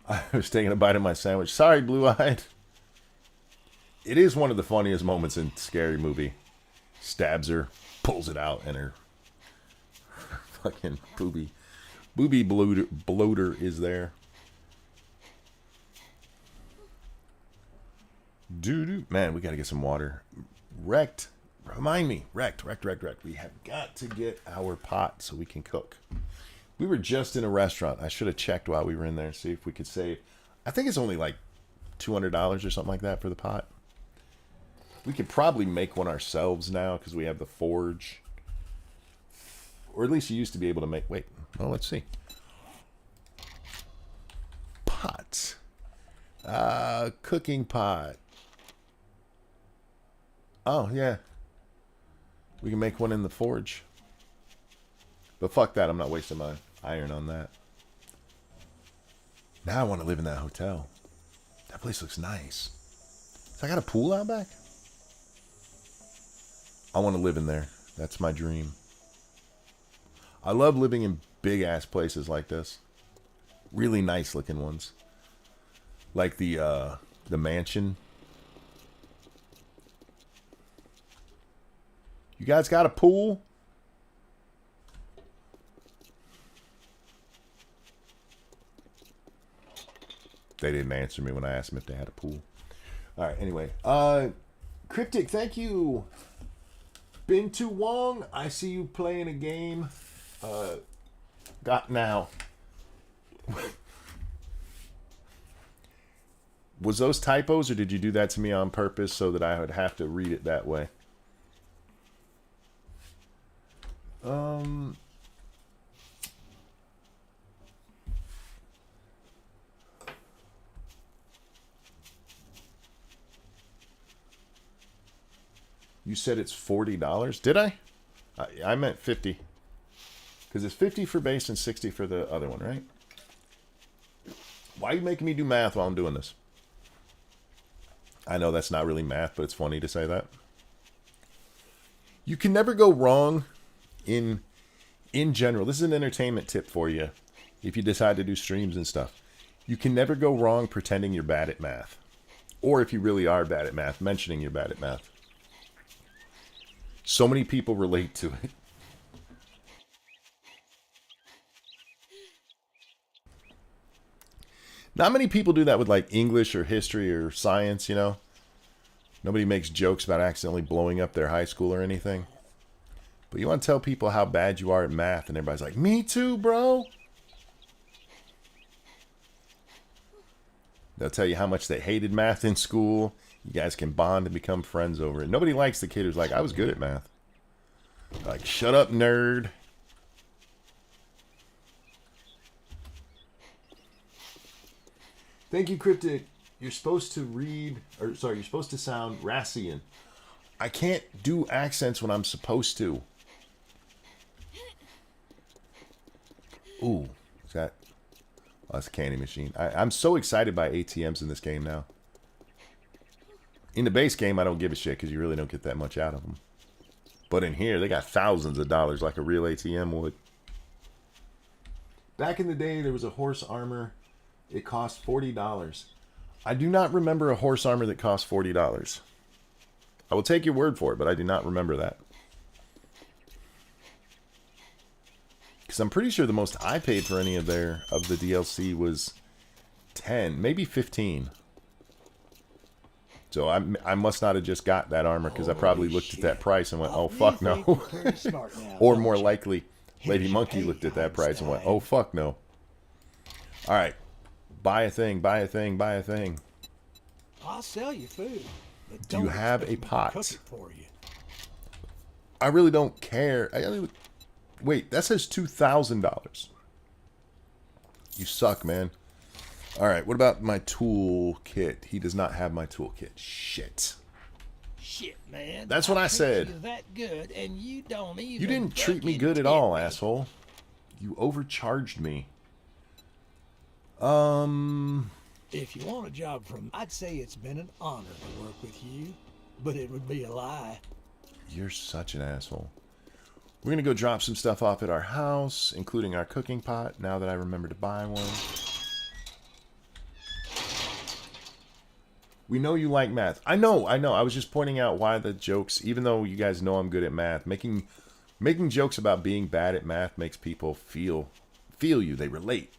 I was taking a bite of my sandwich. Sorry, blue-eyed. It is one of the funniest moments in Scary Movie. Stabs her, pulls it out, and her fucking booby bloater is there. Doo-doo. Man, we gotta get some water. Wrecked. Remind me. Wrecked. We have got to get our pot so we can cook. We were just in a restaurant. I should have checked while we were in there, see if we could save. I think it's only like $200 or something like that for the pot. We could probably make one ourselves now because we have the forge. Or at least you used to be able to make... Wait, well, let's see. Pot. Cooking pot. Oh, yeah. We can make one in the forge. But fuck that, I'm not wasting my iron on that. Now I want to live in that hotel. That place looks nice. So I got a pool out back? I want to live in there. That's my dream. I love living in big-ass places like this. Really nice looking ones. Like the mansion. You guys got a pool? They didn't answer me when I asked them if they had a pool. All right, anyway. Cryptic, thank you. Been too long. I see you playing a game. Got now. Was those typos, or did you do that to me on purpose so that I would have to read it that way? You said it's $40. Did I? I meant 50. Because it's 50 for base and 60 for the other one, right? Why are you making me do math while I'm doing this? I know that's not really math, but it's funny to say that. You can never go wrong in general. This is an entertainment tip for you if you decide to do streams and stuff. You can never go wrong pretending you're bad at math. Or if you really are bad at math, mentioning you're bad at math. So many people relate to it. Not many people do that with like English or history or science, you know. Nobody makes jokes about accidentally blowing up their high school or anything. But you want to tell people how bad you are at math, and everybody's like, me too, bro. They'll tell you how much they hated math in school. You guys can bond and become friends over it. Nobody likes the kid who's like, I was good at math. Like, shut up, nerd. Thank you, Cryptic. You're supposed to read, or sorry, you're supposed to sound Rassian. I can't do accents when I'm supposed to. Ooh, is that? Oh, that's a candy machine. I'm so excited by ATMs in this game now. In the base game, I don't give a shit because you really don't get that much out of them. But in here, they got thousands of dollars like a real ATM would. Back in the day, there was a horse armor. It cost $40. I do not remember a horse armor that cost $40. I will take your word for it, but I do not remember that. Because I'm pretty sure the most I paid for any of the DLC was 10, maybe 15. So I must not have just got that armor because I probably looked at that price and went, oh, fuck no. Or more likely, Lady Monkey looked at that price and went, oh, fuck no. All right. Buy a thing, buy a thing, buy a thing. I'll sell you food. But Do you have a pot? Cook it for you. I really don't care. Wait, that says $2,000. You suck, man. All right, what about my toolkit? He does not have my toolkit. Shit. Shit, man. That's what I said. You're that good, and you don't even. You didn't treat me good at all, asshole. You overcharged me. If you want a job from, I'd say it's been an honor to work with you, but it would be a lie. You're such an asshole. We're going to go drop some stuff off at our house, including our cooking pot, now that I remember to buy one. We know you like math. I know. I was just pointing out why the jokes, even though you guys know I'm good at math, making jokes about being bad at math makes people feel you. They relate.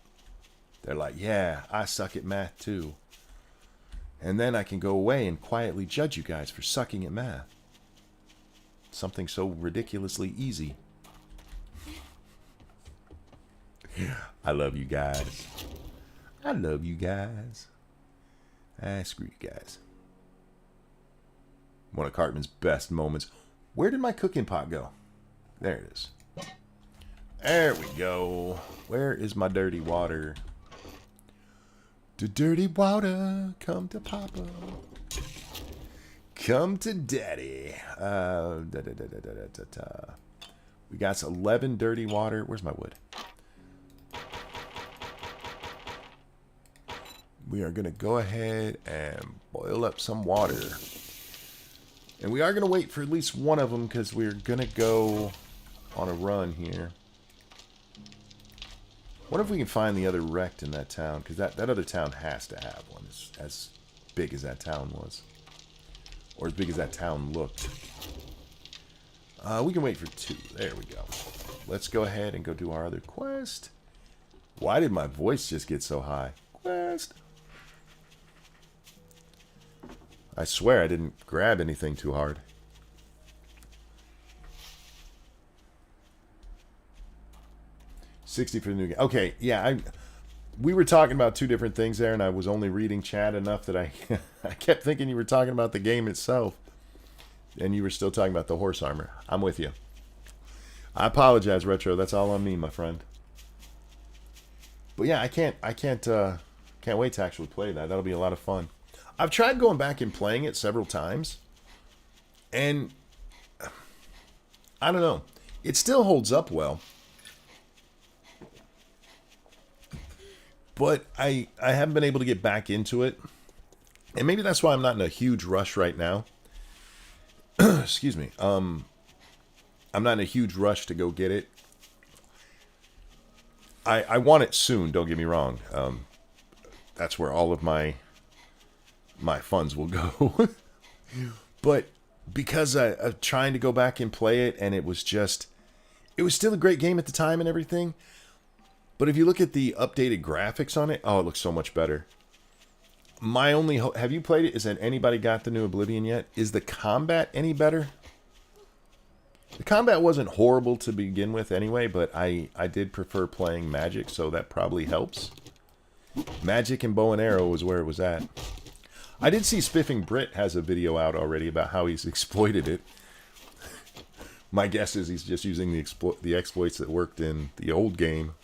They're like, yeah, I suck at math too. And then I can go away and quietly judge you guys for sucking at math. Something so ridiculously easy. I love you guys. I love you guys. Screw you guys. One of Cartman's best moments. Where did my cooking pot go? There it is. There we go. Where is my dirty water? The dirty water, come to Papa. Come to Daddy. We got 11 dirty water. Where's my wood? We are going to go ahead and boil up some water. And we are going to wait for at least one of them because we're going to go on a run here. What if we can find the other wrecked in that town? Because that other town has to have one as big as that town was. Or as big as that town looked. We can wait for 2. There we go. Let's go ahead and go do our other quest. Why did my voice just get so high? Quest. I swear I didn't grab anything too hard. $60 for the new game. Okay, yeah, we were talking about 2 different things there, and I was only reading chat enough that I kept thinking you were talking about the game itself, and you were still talking about the horse armor. I'm with you. I apologize, Retro. That's all on me, my friend. But yeah, I can't wait to actually play that. That'll be a lot of fun. I've tried going back and playing it several times, and I don't know. It still holds up well. But I haven't been able to get back into it. And maybe that's why I'm not in a huge rush right now. Excuse me. I'm not in a huge rush to go get it. I want it soon, don't get me wrong. That's where all of my funds will go. But because I'm trying to go back and play it, and it was still a great game at the time and everything, But if you look at the updated graphics on it, oh, it looks so much better. My only hope, have you played it? Is that anybody got the new Oblivion yet? Is the combat any better? The combat wasn't horrible to begin with anyway, but I did prefer playing magic, so that probably helps. Magic and bow and arrow was where it was at. I did see Spiffing Brit has a video out already about how he's exploited it. My guess is he's just using the exploits that worked in the old game.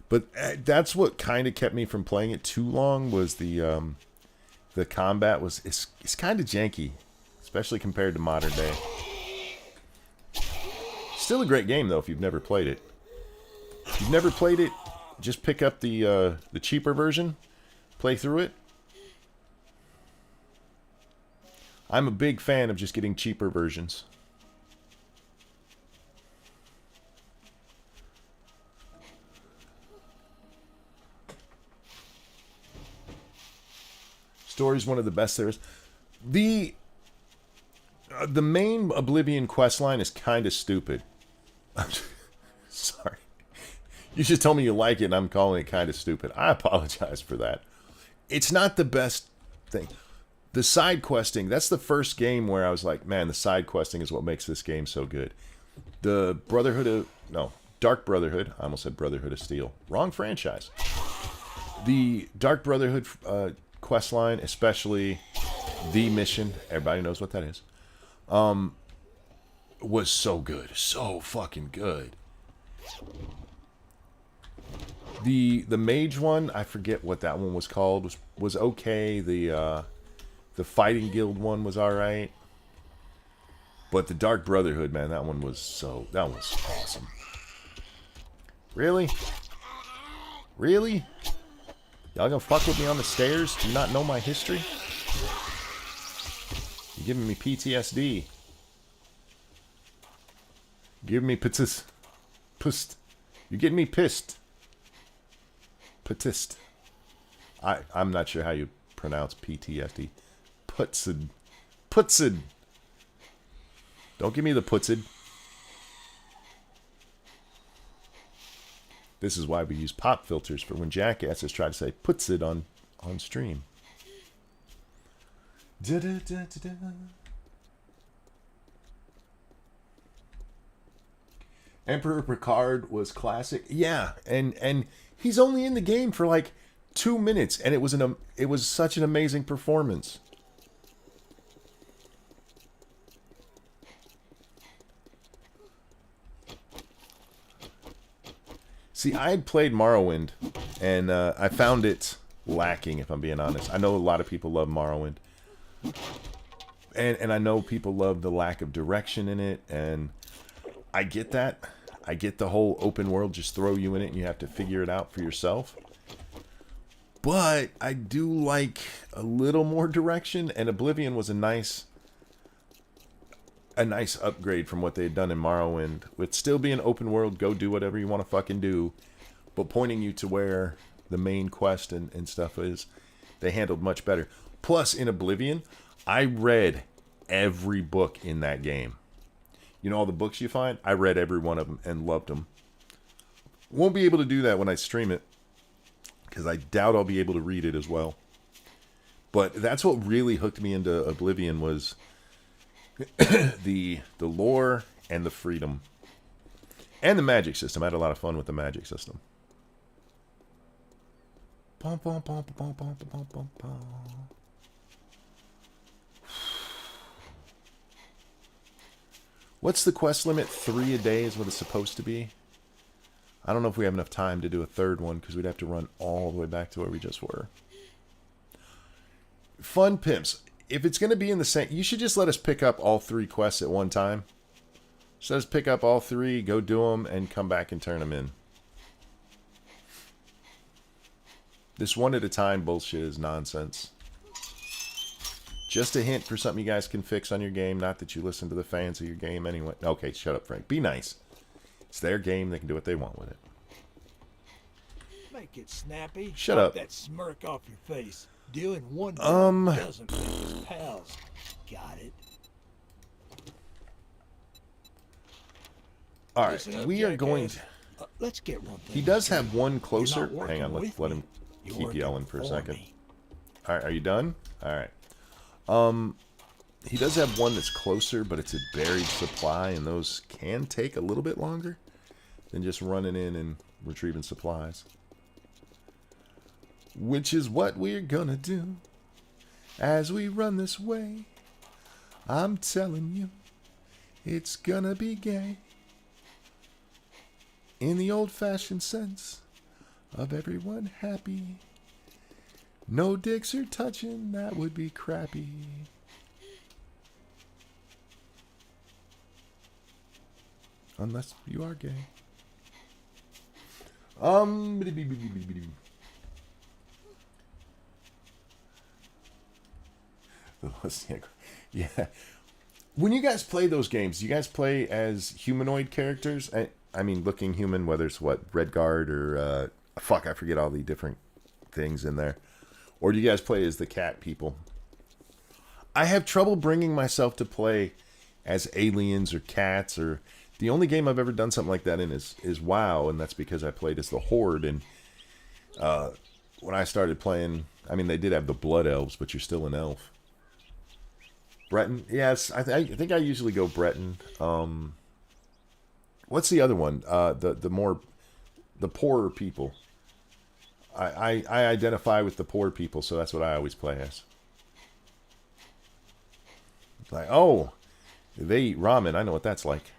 But that's what kind of kept me from playing it too long, was the combat was it's kind of janky, especially compared to modern day. Still a great game though if you've never played it. If you've never played it, just pick up the cheaper version, play through it. I'm a big fan of just getting cheaper versions. Story's one of the best there is. The main Oblivion questline is kind of stupid. Sorry. You just told me you like it and I'm calling it kind of stupid. I apologize for that. It's not the best thing. The side questing, that's the first game where I was like, man, the side questing is what makes this game so good. The Dark Brotherhood, I almost said Brotherhood of Steel. Wrong franchise. The Dark Brotherhood questline, especially the mission, everybody knows what that is, was so good. So fucking good. The mage one, I forget what that one was called, was okay. The Fighting Guild one was alright. But the Dark Brotherhood, man, that one was awesome. Really? Really? Y'all gonna fuck with me on the stairs? Do you not know my history? You're giving me PTSD. You're giving me pissed. You're getting me pissed. Patist. I'm not sure how you pronounce PTSD. Putsid. Putsid. Don't give me the putsid. This is why we use pop filters for when jackasses try to say putsid on stream. Da, da, da, da, da. Emperor Picard was classic. Yeah, and he's only in the game for like 2 minutes, and it was such an amazing performance. See, I had played Morrowind, and I found it lacking, if I'm being honest. I know a lot of people love Morrowind. And I know people love the lack of direction in it, and I get that. I get the whole open world, just throw you in it and you have to figure it out for yourself. But I do like a little more direction, and Oblivion was a nice upgrade from what they had done in Morrowind, with still being open world, go do whatever you want to fucking do, but pointing you to where the main quest and stuff is. They handled much better. Plus, in Oblivion, I read every book in that game. You know all the books you find? I read every one of them and loved them. Won't be able to do that when I stream it, because I doubt I'll be able to read it as well. But that's what really hooked me into Oblivion, was the lore and the freedom. And the magic system. I had a lot of fun with the magic system. Bum, bum, bum, bum, bum, bum, bum, bum. What's the quest limit? 3 a day is what it's supposed to be. I don't know if we have enough time to do a third one, because we'd have to run all the way back to where we just were. Fun Pimps. If it's going to be in the same... You should just let us pick up all 3 quests at one time. Just let us pick up all 3, go do them, and come back and turn them in. This one at a time bullshit is nonsense. Just a hint for something you guys can fix on your game. Not that you listen to the fans of your game anyway. Okay, shut up, Frank. Be nice. It's their game. They can do what they want with it. Make it snappy. Shut Wipe up. that smirk off your face. Doing one job doesn't make us pals. Got it. All right, Listen up, we are going jackass. to... Let's get one thing He does straight. have one You're closer. not working Hang on, with let me. him You're keep working yelling for a second. me. All right, are you done? All right. He does have one that's closer, but it's a buried supply, and those can take a little bit longer than just running in and retrieving supplies. Which is what we're gonna do as we run this way. I'm telling you, it's gonna be gay. In the old-fashioned sense of everyone happy. No dicks are touching, that would be crappy. Unless you are gay. Yeah. When you guys play those games, you guys play as humanoid characters? I mean, looking human, whether it's what, Redguard or, fuck, I forget all the different things in there. Or do you guys play as the cat people? I have trouble bringing myself to play as aliens or cats, or the only game I've ever done something like that in is WoW, and that's because I played as the Horde. And when I started playing, I mean, they did have the Blood Elves, but you're still an elf. Breton, yes, I think I usually go Breton. What's the other one? The poorer people. I identify with the poor people, so that's what I always play as. Like, oh, they eat ramen. I know what that's like.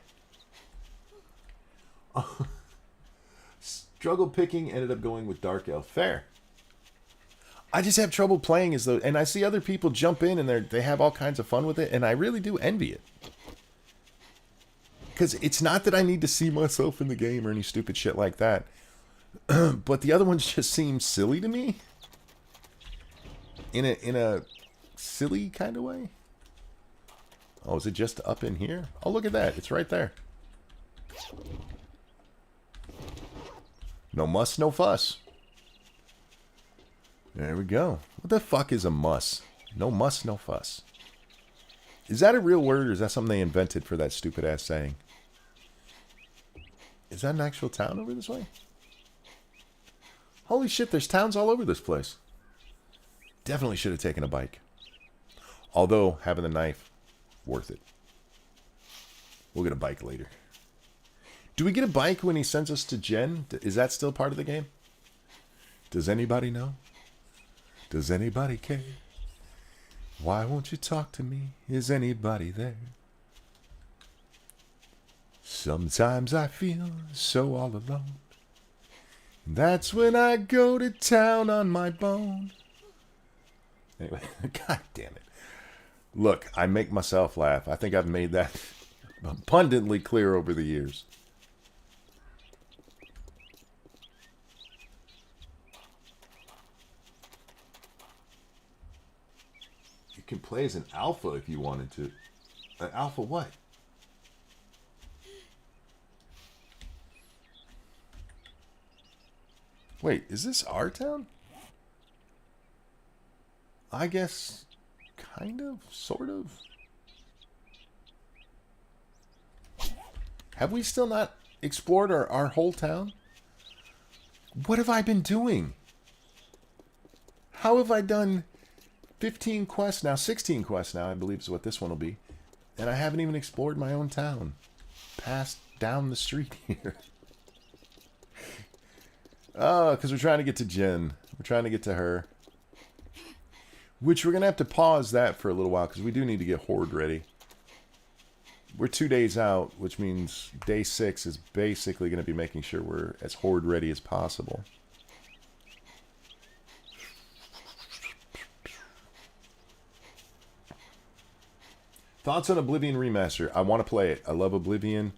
Struggle picking, ended up going with Dark Elf. Fair. I just have trouble playing as though, and I see other people jump in and they have all kinds of fun with it, and I really do envy it. Because it's not that I need to see myself in the game or any stupid shit like that. But the other ones just seem silly to me. In a silly kind of way. Oh, is it just up in here? Oh, look at that. It's right there. No muss, no fuss. There we go. What the fuck is a muss? No muss, no fuss. Is that a real word, or is that something they invented for that stupid ass saying? Is that an actual town over this way? Holy shit, there's towns all over this place. Definitely should have taken a bike. Although, having the knife, worth it. We'll get a bike later. Do we get a bike when he sends us to Jen? Is that still part of the game? Does anybody know? Does anybody care? Why won't you talk to me? Is anybody there? Sometimes I feel so all alone. That's when I go to town on my bone. Anyway, god damn it. Look, I make myself laugh. I think I've made that abundantly clear over the years. You can play as an alpha if you wanted to. An alpha what? Wait, is this our town? I guess, kind of, sort of. Have we still not explored our whole town? What have I been doing? How have I done 15 quests now, 16 quests now, I believe is what this one will be. And I haven't even explored my own town. Passed down the street here. Oh, because we're trying to get to Jen. We're trying to get to her. Which we're going to have to pause that for a little while because we do need to get Horde ready. We're 2 days out, which means day 6 is basically going to be making sure we're as Horde ready as possible. Thoughts on Oblivion Remaster? I want to play it. I love Oblivion.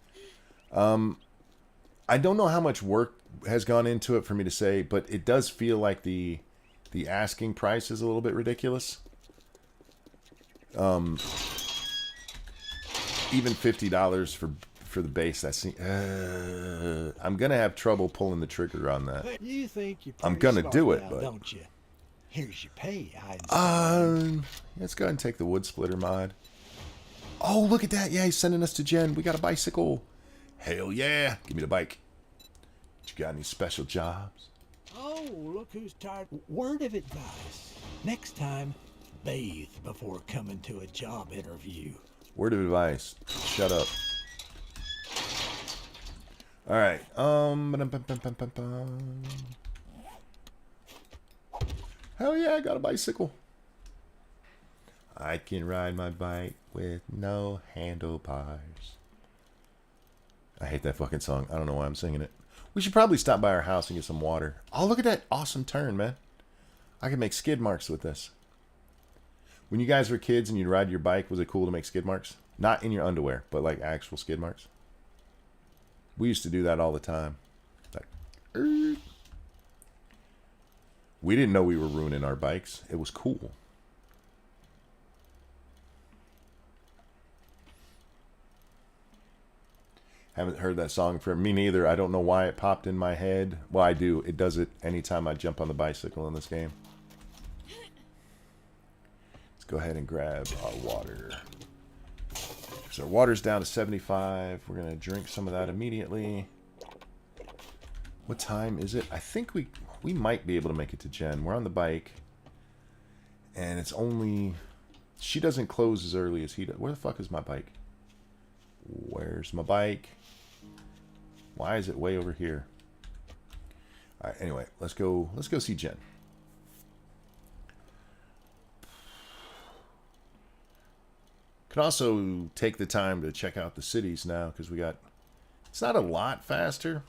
I don't know how much work has gone into it for me to say, but it does feel like the asking price is a little bit ridiculous. Even $50 for the base, that's I'm gonna have trouble pulling the trigger on that. You think you're I'm gonna do it, now, but don't you? Here's your pay. let's go ahead and take the wood splitter mod. Oh, look at that! Yeah, he's sending us to Jen. We got a bicycle. Hell yeah. Give me the bike. You got any special jobs? Oh, look who's tired. Word of advice. Next time, bathe before coming to a job interview. Word of advice. Shut up. All right. Hell yeah, I got a bicycle. I can ride my bike with no handlebars. I hate that fucking song. I don't know why I'm singing it. We should probably stop by our house and get some water. Oh, look at that awesome turn, man. I can make skid marks with this. When you guys were kids and you'd ride your bike, was it cool to make skid marks? Not in your underwear, but like actual skid marks. We used to do that all the time. Like, we didn't know we were ruining our bikes. It was cool. Haven't heard that song for me neither. I don't know why it popped in my head. Well, I do. It does it anytime I jump on the bicycle in this game. Let's go ahead and grab our water. So our water's down to 75. We're going to drink some of that immediately. What time is it? I think we might be able to make it to Jen. We're on the bike. And it's only... She doesn't close as early as he does. Where the fuck is my bike? Where's my bike? Why is it way over here? All right, anyway, let's go see Jen. Could also take the time to check out the cities now because we got, it's not a lot faster,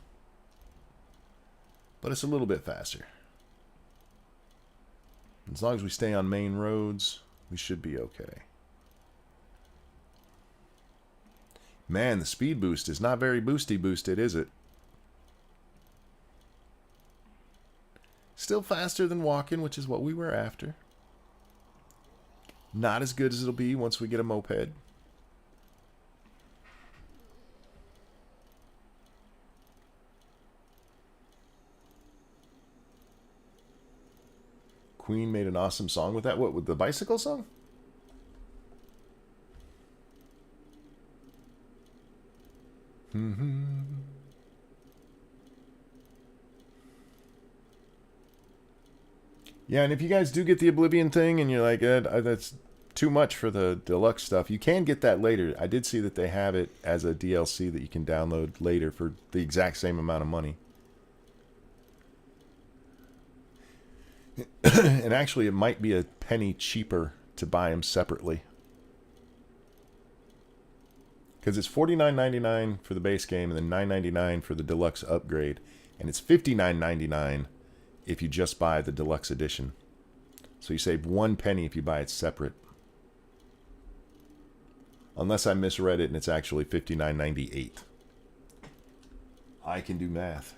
but it's a little bit faster. As long as we stay on main roads, we should be okay. Man, the speed boost is not very boosted, is it? Still faster than walking, which is what we were after. Not as good as it'll be once we get a moped. Queen made an awesome song with that. What, with the bicycle song? Yeah, and if you guys do get the Oblivion thing and you're like, that's too much for the deluxe stuff, you can get that later. I did see that they have it as a DLC that you can download later for the exact same amount of money. And actually, it might be a penny cheaper to buy them separately. Because it's $49.99 for the base game and then $9.99 for the deluxe upgrade. And it's $59.99 if you just buy the deluxe edition. So you save 1 penny if you buy it separate. Unless I misread it and it's actually $59.98. I can do math.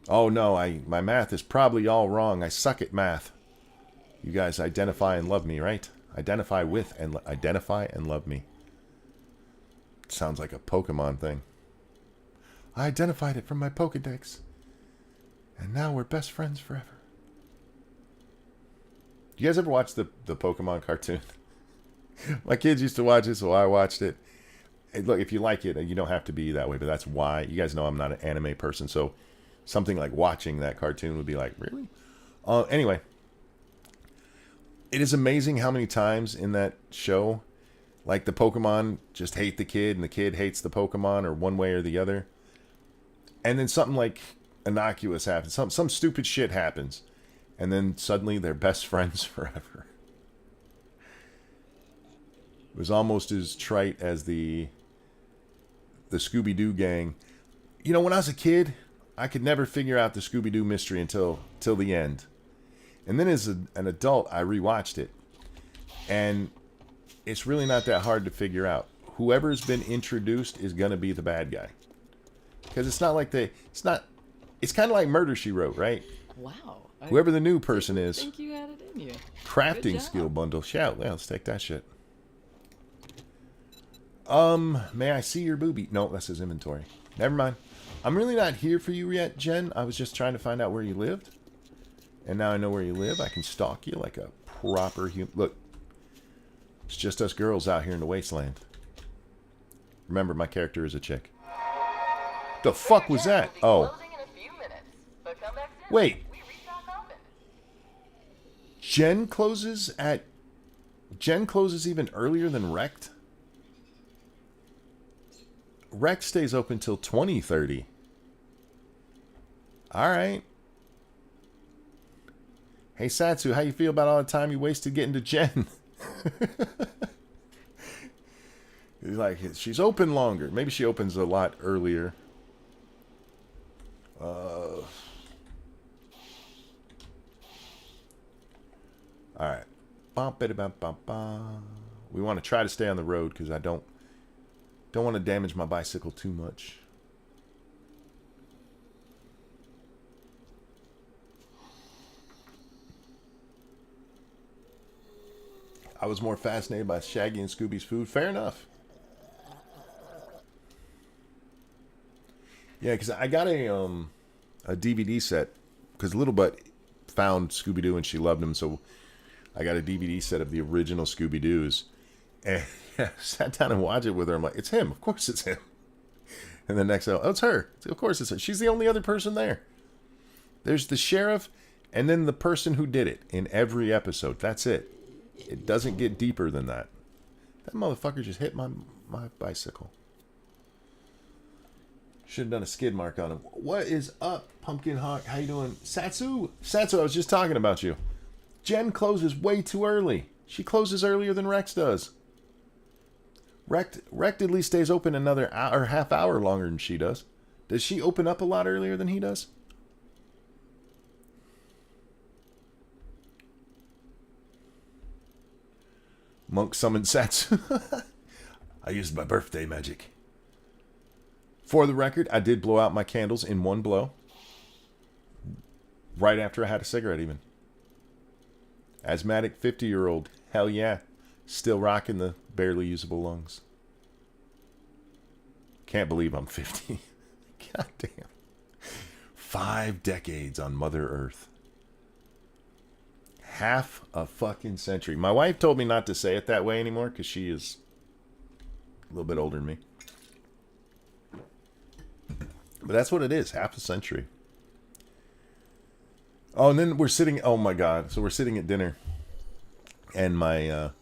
Oh no, my math is probably all wrong. I suck at math. You guys identify and love me, right? Identify with and identify and love me. Sounds like a Pokemon thing. I identified it from my Pokedex. And now we're best friends forever. You guys ever watch the Pokemon cartoon? My kids used to watch it, so I watched it. And look, if you like it, you don't have to be that way, but that's why. You guys know I'm not an anime person, so something like watching that cartoon would be like, really? Anyway. It is amazing how many times in that show, like the Pokemon just hate the kid and the kid hates the Pokemon or one way or the other. And then something like innocuous happens. Some stupid shit happens. And then suddenly they're best friends forever. It was almost as trite as the Scooby-Doo gang. You know, when I was a kid, I could never figure out the Scooby-Doo mystery until the end. And then as an adult, I rewatched it. And it's really not that hard to figure out. Whoever's been introduced is going to be the bad guy. Because it's not like it's kind of like Murder, She Wrote, right? Wow. Whoever the new person is. I think you had it in you. Crafting skill bundle. Shout. Yeah, let's take that shit. May I see your boobie? No, that's his inventory. Never mind. I'm really not here for you yet, Jen. I was just trying to find out where you lived. And now I know where you live. I can stalk you like a proper human. Look, it's just us girls out here in the wasteland. Remember, my character is a chick. The fuck was that? Oh. Wait. Jen closes even earlier than Wrecked? Wrecked stays open till 2030. Alright. Hey Satsu, how you feel about all the time you wasted getting to Jen? He's like, she's open longer. Maybe she opens a lot earlier. Alright. We want to try to stay on the road because I don't want to damage my bicycle too much. I was more fascinated by Shaggy and Scooby's food. Fair enough. Yeah, because I got a DVD set because Little Butt found Scooby-Doo and she loved him, so I got a DVD set of the original Scooby-Doos. And yeah, sat down and watched it with her. I'm like, it's him. Of course it's him. And the next, oh, it's her. Of course it's her. She's the only other person there. There's the sheriff and then the person who did it in every episode. That's it. It doesn't get deeper than that. That motherfucker just hit my bicycle. Should have done a skid mark on him. What is up, Pumpkin Hawk? How you doing? Satsu, I was just talking about you. Jen closes way too early. She closes earlier than Rex does. Rex at least stays open another hour, half hour longer than she does. Does she open up a lot earlier than he does? Monk summoned Satsu. I used my birthday magic. For the record, I did blow out my candles in one blow. Right after I had a cigarette even. Asthmatic 50-year-old. Hell yeah. Still rocking the barely usable lungs. Can't believe I'm 50. God damn. 5 decades on Mother Earth. Half a fucking century. My wife told me not to say it that way anymore because she is a little bit older than me. But that's what it is. Half a century. Oh, and then we're sitting... Oh, my God. So we're sitting at dinner. And my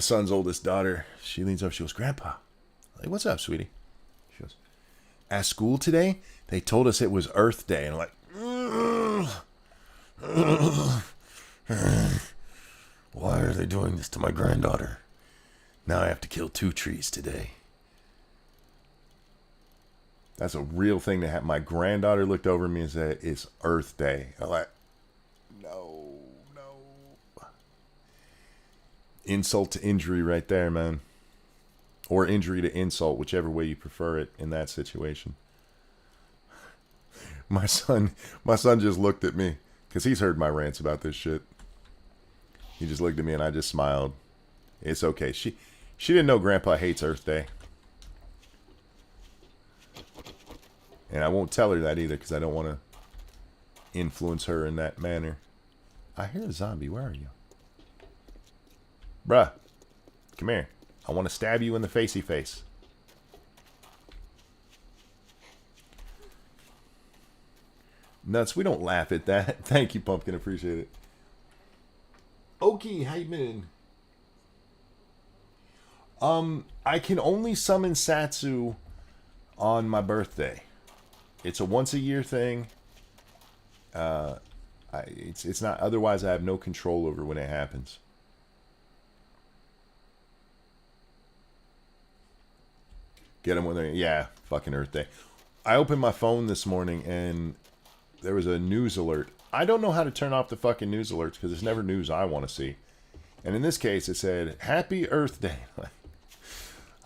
son's oldest daughter, she leans over. She goes, Grandpa. I'm like, what's up, sweetie? She goes, at school today, they told us it was Earth Day. And I'm like... Why are they doing this to my granddaughter? Now I have to kill 2 trees today. That's a real thing to have. My granddaughter looked over at me and said, it's Earth Day. I'm like, no. Insult to injury right there, man. Or injury to insult, whichever way you prefer it in that situation. My son just looked at me because he's heard my rants about this shit. He just looked at me and I just smiled. It's okay. She didn't know Grandpa hates Earth Day. And I won't tell her that either because I don't want to influence her in that manner. I hear a zombie. Where are you? Bruh. Come here. I want to stab you in the facey face. Nuts, we don't laugh at that. Thank you, Pumpkin. Appreciate it. Okie, how you been? I can only summon Satsu on my birthday. It's a once a year thing. It's not. Otherwise, I have no control over when it happens. Get them when they... Yeah, fucking Earth Day. I opened my phone this morning and there was a news alert. I don't know how to turn off the fucking news alerts because it's never news I want to see. And in this case, it said, Happy Earth Day.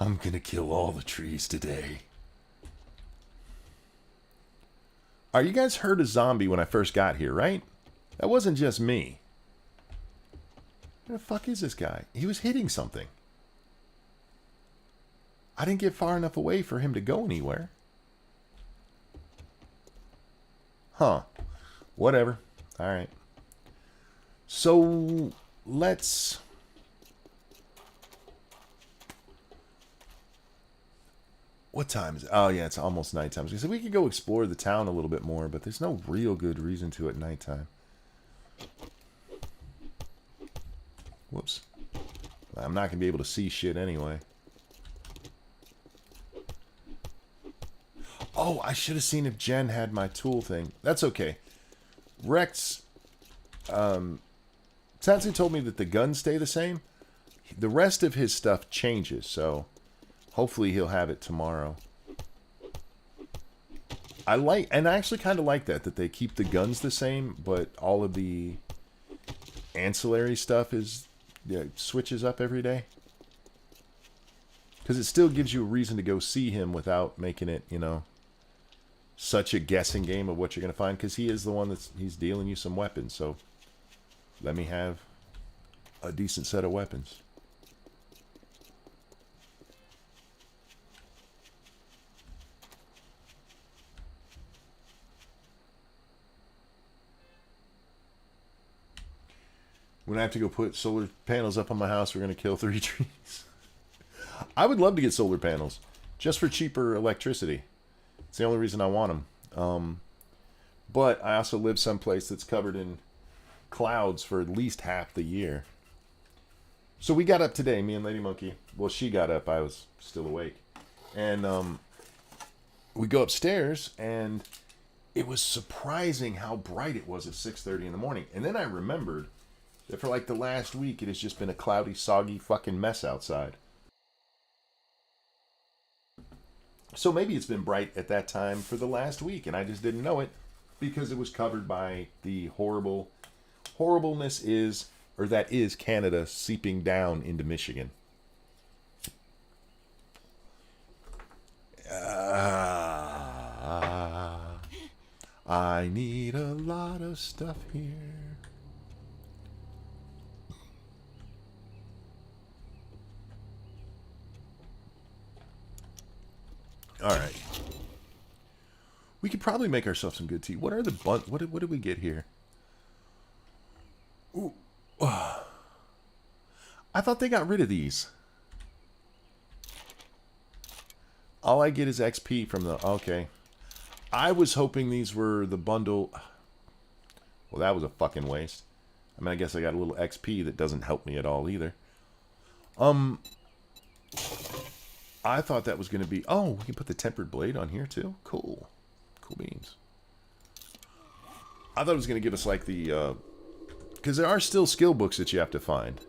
I'm going to kill all the trees today. Are you guys heard a zombie when I first got here, right? That wasn't just me. Where the fuck is this guy? He was hitting something. I didn't get far enough away for him to go anywhere. Huh. Whatever. Alright. So, let's... What time is it? Oh, yeah, it's almost nighttime. So we could go explore the town a little bit more, but there's no real good reason to at nighttime. Whoops. I'm not going to be able to see shit anyway. Oh, I should have seen if Jen had my tool thing. That's okay. Rex, Tatsu told me that the guns stay the same. The rest of his stuff changes, so hopefully he'll have it tomorrow. I actually kind of like that they keep the guns the same, but all of the ancillary stuff switches up every day. Because it still gives you a reason to go see him without making it, such a guessing game of what you're going to find. Because he is the one he's dealing you some weapons, so let me have a decent set of weapons. When I have to go put solar panels up on my house, we're going to kill 3 trees. I would love to get solar panels, just for cheaper electricity. It's the only reason I want them. But I also live someplace that's covered in clouds for at least half the year. So we got up today, me and Lady Monkey. Well, she got up. I was still awake. And we go upstairs, and it was surprising how bright it was at 6:30 in the morning. And then I remembered that for like the last week, it has just been a cloudy, soggy fucking mess outside. So maybe it's been bright at that time for the last week, and I just didn't know it because it was covered by the horribleness that is Canada seeping down into Michigan. I need a lot of stuff here. All right. We could probably make ourselves some good tea. What are the what did we get here? Ooh. I thought they got rid of these. All I get is XP from the... Okay. I was hoping these were the bundle... Well, that was a fucking waste. I mean, I guess I got a little XP that doesn't help me at all either. I thought that was going to be... Oh, we can put the tempered blade on here too? Cool. Cool beans. I thought it was going to give us like the... Because there are still skill books that you have to find.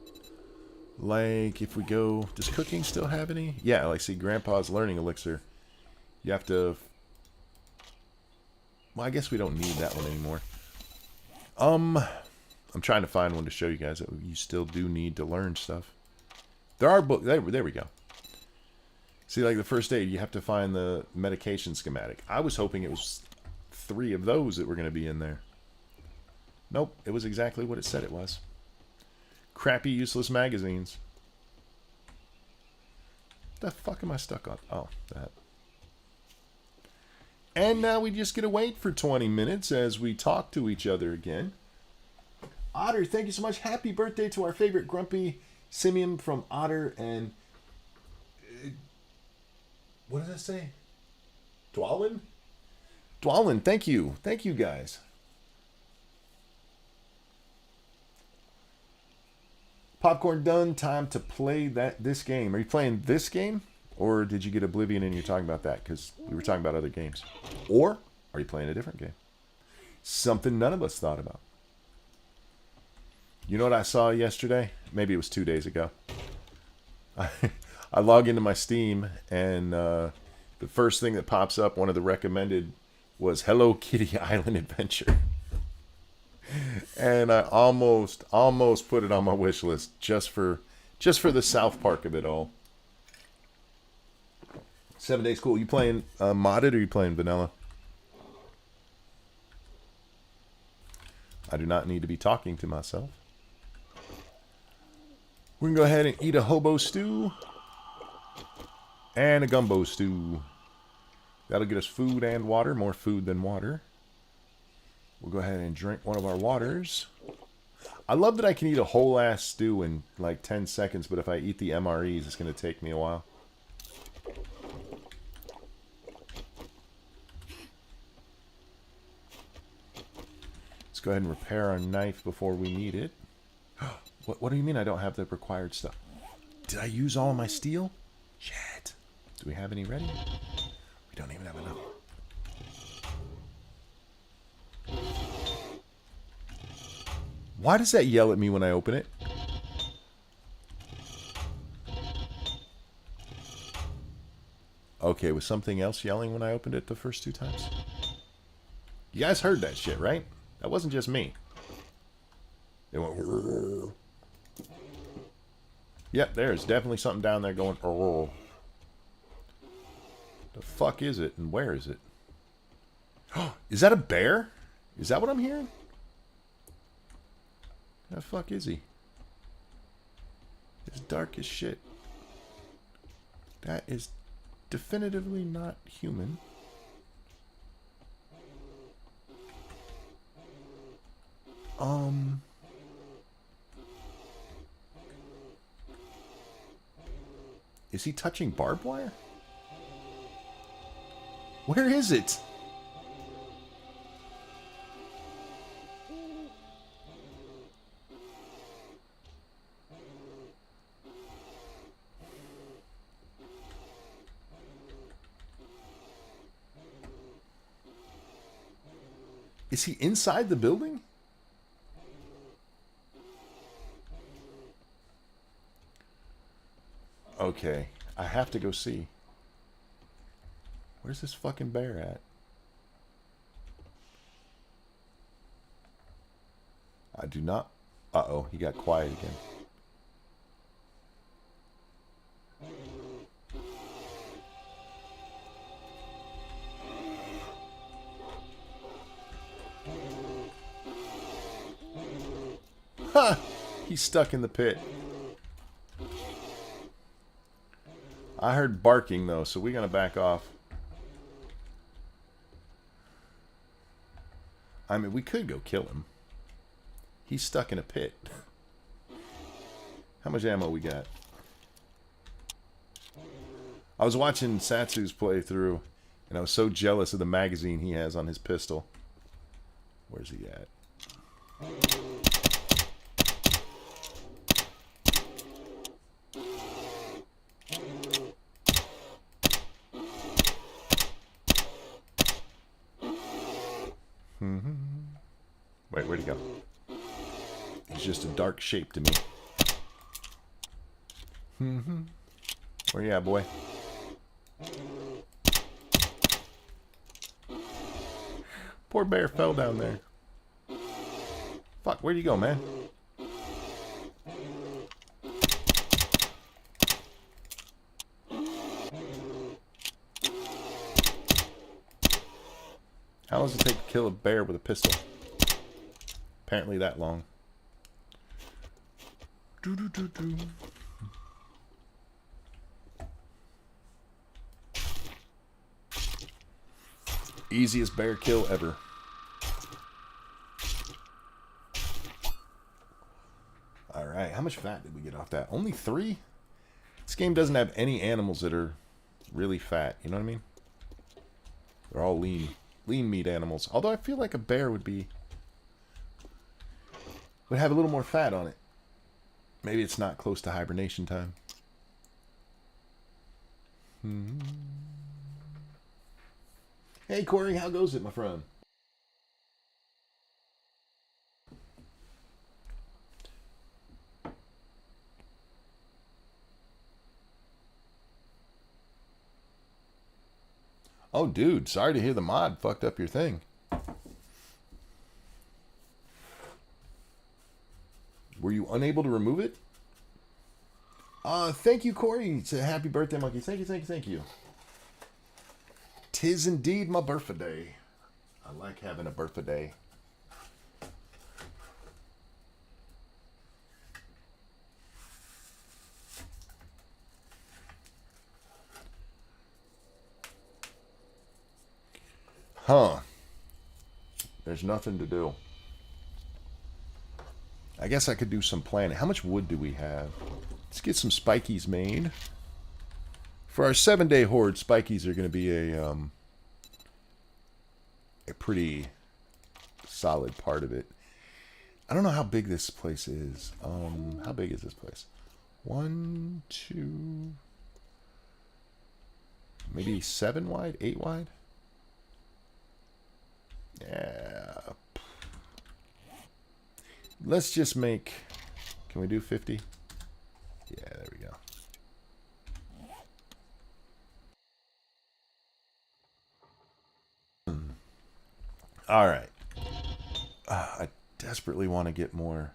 Like, if we go... Does cooking still have any? Yeah, like, see, Grandpa's Learning Elixir. You have to... Well, I guess we don't need that one anymore. I'm trying to find one to show you guys that you still do need to learn stuff. There are books... There we go. See, like the first aid, you have to find the medication schematic. I was hoping it was 3 of those that were going to be in there. Nope, it was exactly what it said it was. Crappy, useless magazines. The fuck am I stuck on? Oh, that. And now we just get to wait for 20 minutes as we talk to each other again. Otter, thank you so much. Happy birthday to our favorite grumpy simian from Otter and... what does that say? Dwalin? Dwalin, thank you. Thank you, guys. Popcorn done. Time to play this game. Are you playing this game? Or did you get Oblivion and you're talking about that? Because we were talking about other games. Or are you playing a different game? Something none of us thought about. You know what I saw yesterday? Maybe it was 2 days ago. I log into my Steam, and the first thing that pops up, one of the recommended, was Hello Kitty Island Adventure. And I almost put it on my wish list just for the South Park of it all. 7 Days Cool. You playing modded or you playing vanilla? I do not need to be talking to myself. We can go ahead and eat a hobo stew. And a gumbo stew. That'll get us food and water. More food than water. We'll go ahead and drink one of our waters. I love that I can eat a whole ass stew in like 10 seconds, but if I eat the MREs, it's going to take me a while. go ahead and repair our knife before we need it. What do you mean I don't have the required stuff? Did I use all of my steel? Shit. Do we have any ready? We don't even have enough. Why does that yell at me when I open it? Okay, was something else yelling when I opened it the first 2 times? You guys heard that shit, right? That wasn't just me. It went... Yep, there's definitely something down there going... The fuck is it, and where is it? Is that a bear? Is that what I'm hearing? Where the fuck is he? It's dark as shit. That is definitively not human. Is he touching barbed wire? Where is it? Is he inside the building? Okay, I have to go see. Where's this fucking bear at? I do not... Uh-oh, he got quiet again. Ha! He's stuck in the pit. I heard barking, though, so we're going to back off. I mean, we could go kill him. He's stuck in a pit. How much ammo we got? I was watching Satsu's playthrough, and I was so jealous of the magazine he has on his pistol. Where's he at? Wait, where'd he go? He's just a dark shape to me. Where you at, boy? Poor bear fell down there. Fuck, where'd you go, man? How long does it take to kill a bear with a pistol? Apparently that long. Easiest bear kill ever. Alright, how much fat did we get off that? Only 3? This game doesn't have any animals that are really fat, you know what I mean? They're all lean meat animals. Although I feel like a bear would have a little more fat on it. Maybe it's not close to hibernation time. Hey Corey, how goes it, my friend? Oh dude, sorry to hear the mod fucked up your thing. Were you unable to remove it? Thank you, Corey. It's a happy birthday, monkey. Thank you, thank you, thank you. 'Tis indeed my birthday. I like having a birthday. Huh. There's nothing to do. I guess I could do some planning. How much wood do we have? Let's get some spikies made. For our 7-day horde, spikies are going to be a pretty solid part of it. I don't know how big this place is. How big is this place? 1, 2, maybe 7 wide, 8 wide. Yeah. Let's just make. Can we do 50? Yeah, there we go. All right. I desperately want to get more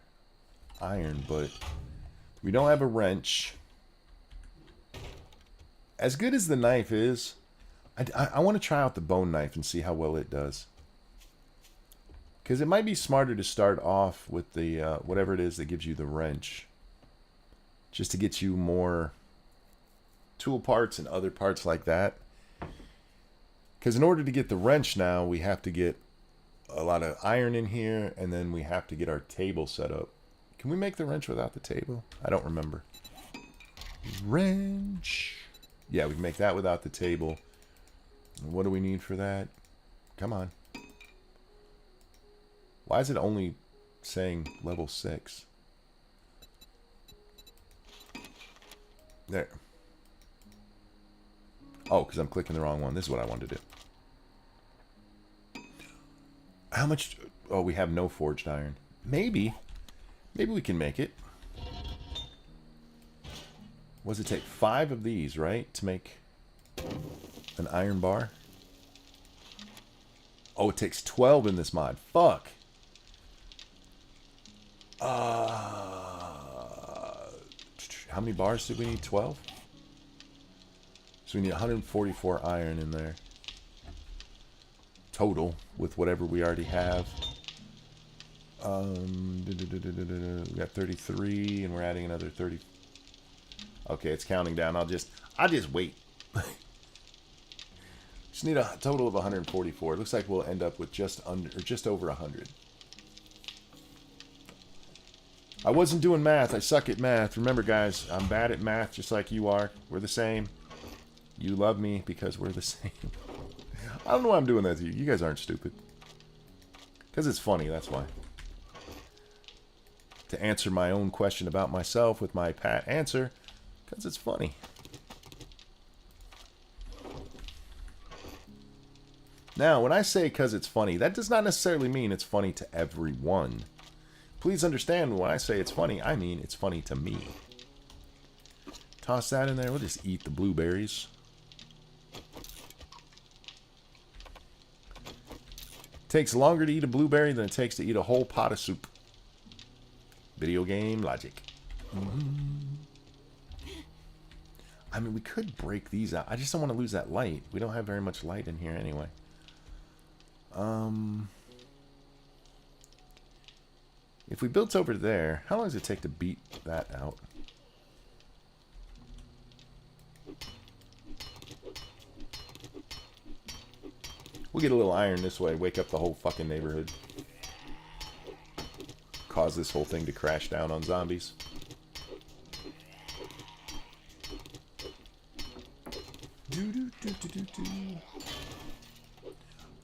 iron, but we don't have a wrench. As good as the knife is, I want to try out the bone knife and see how well it does. Because it might be smarter to start off with the whatever it is that gives you the wrench. Just to get you more tool parts and other parts like that. Because in order to get the wrench now, we have to get a lot of iron in here, and then we have to get our table set up. Can we make the wrench without the table? I don't remember. Wrench. Yeah, we can make that without the table. And what do we need for that? Come on. Why is it only saying level 6? There. Oh, because I'm clicking the wrong one. This is what I wanted to do. How much? Oh, we have no forged iron. Maybe. Maybe we can make it. What does it take? 5 of these, right? To make an iron bar? Oh, it takes 12 in this mod. Fuck. How many bars did we need? 12? So we need 144 iron in there. Total, with whatever we already have. We got 33, and we're adding another 30. Okay, it's counting down. I'll just wait. Just need a total of 144. It looks like we'll end up with just over 100. I wasn't doing math. I suck at math. Remember, guys, I'm bad at math, just like you are. We're the same. You love me because we're the same. I don't know why I'm doing that to you. You guys aren't stupid. Because it's funny, that's why. To answer my own question about myself with my pat answer, because it's funny. Now, when I say because it's funny, that does not necessarily mean it's funny to everyone. Please understand, when I say it's funny, I mean it's funny to me. Toss that in there. We'll just eat the blueberries. Takes longer to eat a blueberry than it takes to eat a whole pot of soup. Video game logic. I mean, we could break these out. I just don't want to lose that light. We don't have very much light in here anyway. If we built over there, how long does it take to beat that out? We'll get a little iron this way, wake up the whole fucking neighborhood. Cause this whole thing to crash down on zombies.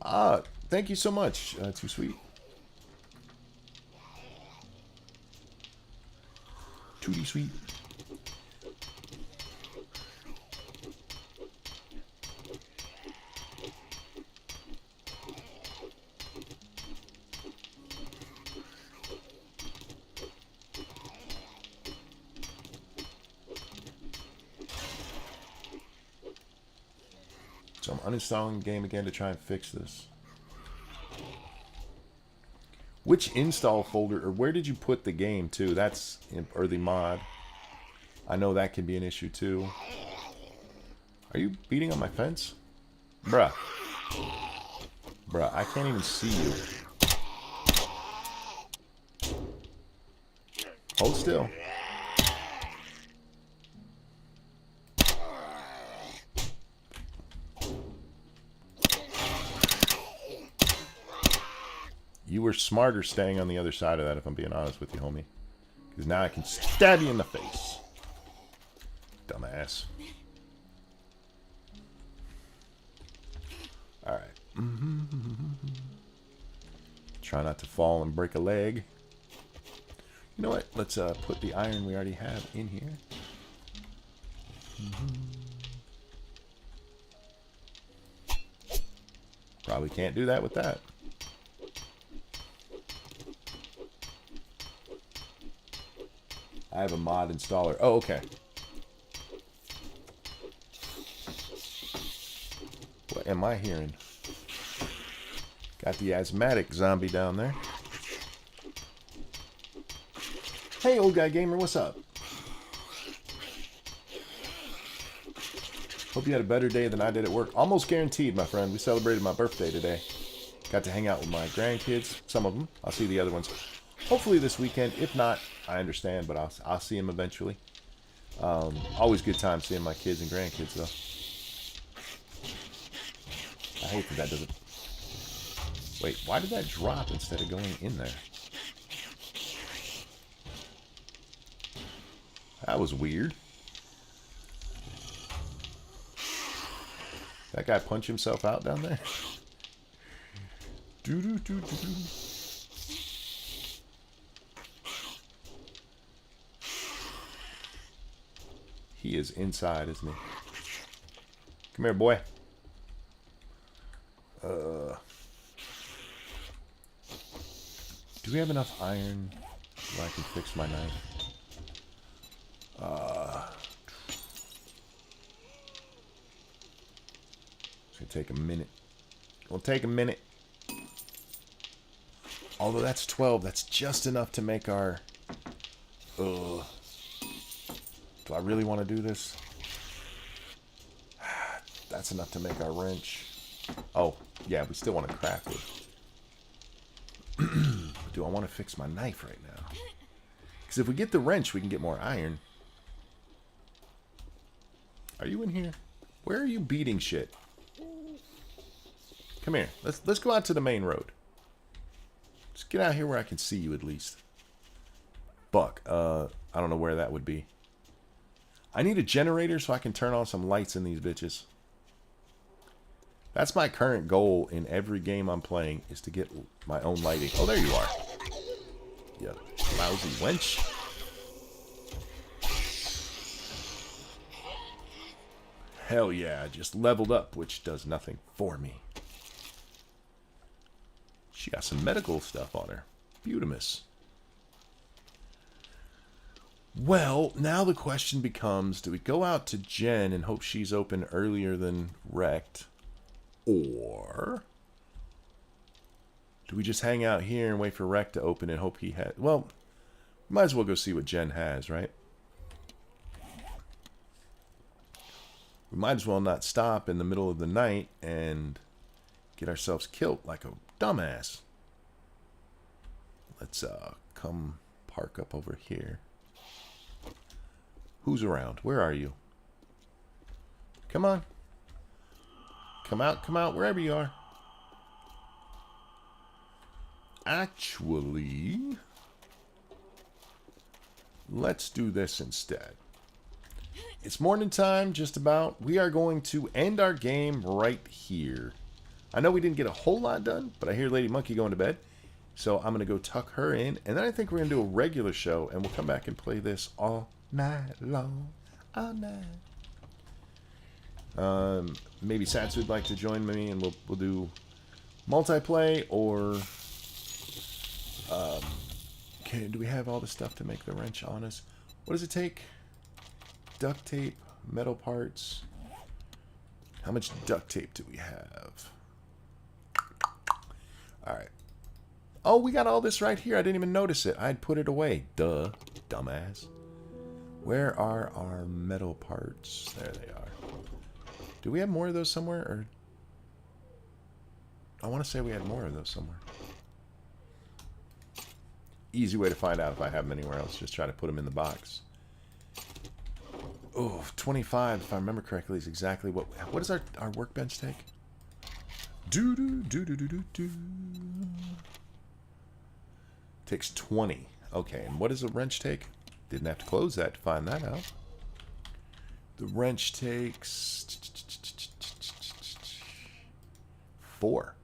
Ah, thank you so much. Too sweet. Tootie sweet. So I'm uninstalling the game again to try and fix this. Which install folder, or where did you put the game to? That's, or the mod. I know that can be an issue too. Are you beating on my fence? Bruh. Bruh, I can't even see you. Hold still. You were smarter staying on the other side of that, if I'm being honest with you, homie. Because now I can stab you in the face. Dumbass. Alright. Try not to fall and break a leg. You know what? Let's put the iron we already have in here. Probably can't do that with that. I have a mod installer. Oh, okay. What am I hearing? Got the asthmatic zombie down there. Hey, old guy gamer, what's up? Hope you had a better day than I did at work. Almost guaranteed, my friend. We celebrated my birthday today. Got to hang out with my grandkids. Some of them. I'll see the other ones hopefully this weekend. If not, I understand, but I'll see them eventually. Always good time seeing my kids and grandkids, though. I hate that doesn't... Wait, why did that drop instead of going in there? That was weird. That guy punch himself out down there? Doo-doo-doo-doo-doo. He is inside, isn't he? Come here, boy. Do we have enough iron where I can fix my knife? It's gonna take a minute. It'll take a minute. Although that's 12, that's just enough to make our... Do I really want to do this? That's enough to make our wrench. Oh, yeah, we still want to craft it. Do I want to fix my knife right now? Because if we get the wrench, we can get more iron. Are you in here? Where are you beating shit? Come here. Let's go out to the main road. Just get out here where I can see you at least. Buck. I don't know where that would be. I need a generator so I can turn on some lights in these bitches. That's my current goal in every game I'm playing, is to get my own lighting. Oh, there you are. You lousy wench. Hell yeah, I just leveled up, which does nothing for me. She got some medical stuff on her. Beautimus. Well, now the question becomes, do we go out to Jen and hope she's open earlier than Wrecked? Or do we just hang out here and wait for Wreck to open and hope he has... Well, might as well go see what Jen has, right? We might as well not stop in the middle of the night and get ourselves killed like a dumbass. Let's come park up over here. Who's around? Where are you? Come on. Come out, wherever you are. Actually, let's do this instead. It's morning time, just about. We are going to end our game right here. I know we didn't get a whole lot done, but I hear Lady Monkey going to bed. So I'm going to go tuck her in, and then I think we're going to do a regular show, and we'll come back and play this all night long. All night. Maybe Satsu would like to join me, and we'll do multiplay, or okay, do we have all the stuff to make the wrench on us? What does it take? Duct tape, metal parts. How much duct tape do we have? Alright. Oh, we got all this right here. I didn't even notice it. I'd put it away. Duh. Dumbass. Where are our metal parts? There they are. Do we have more of those somewhere? Or I want to say we had more of those somewhere. Easy way to find out if I have them anywhere else. Just try to put them in the box. Oh, 25, if I remember correctly, is exactly what does our workbench take? Do. Takes 20. Okay, and what does a wrench take? Didn't have to close that to find that out. The wrench takes 4.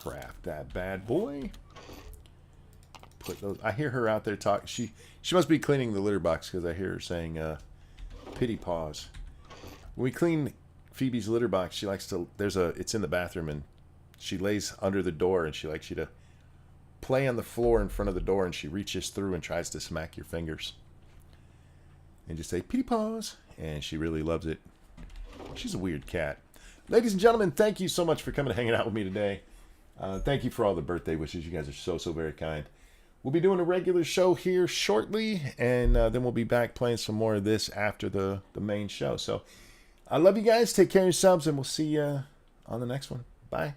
craft that bad boy. Put those. I hear her out there talk. She must be cleaning the litter box because I hear her saying pity paws. When we clean Phoebe's litter box, she likes to. It's in the bathroom, and she lays under the door, and she likes you to play on the floor in front of the door, and she reaches through and tries to smack your fingers and just say pity paws, and she really loves it. She's a weird cat. Ladies and gentlemen, thank you so much for coming and hanging out with me today. Thank you for all the birthday wishes. You guys are so very kind. We'll be doing a regular show here shortly, and then we'll be back playing some more of this after the main show. So I love you guys. Take care of yourselves, and we'll see you on the next one. Bye.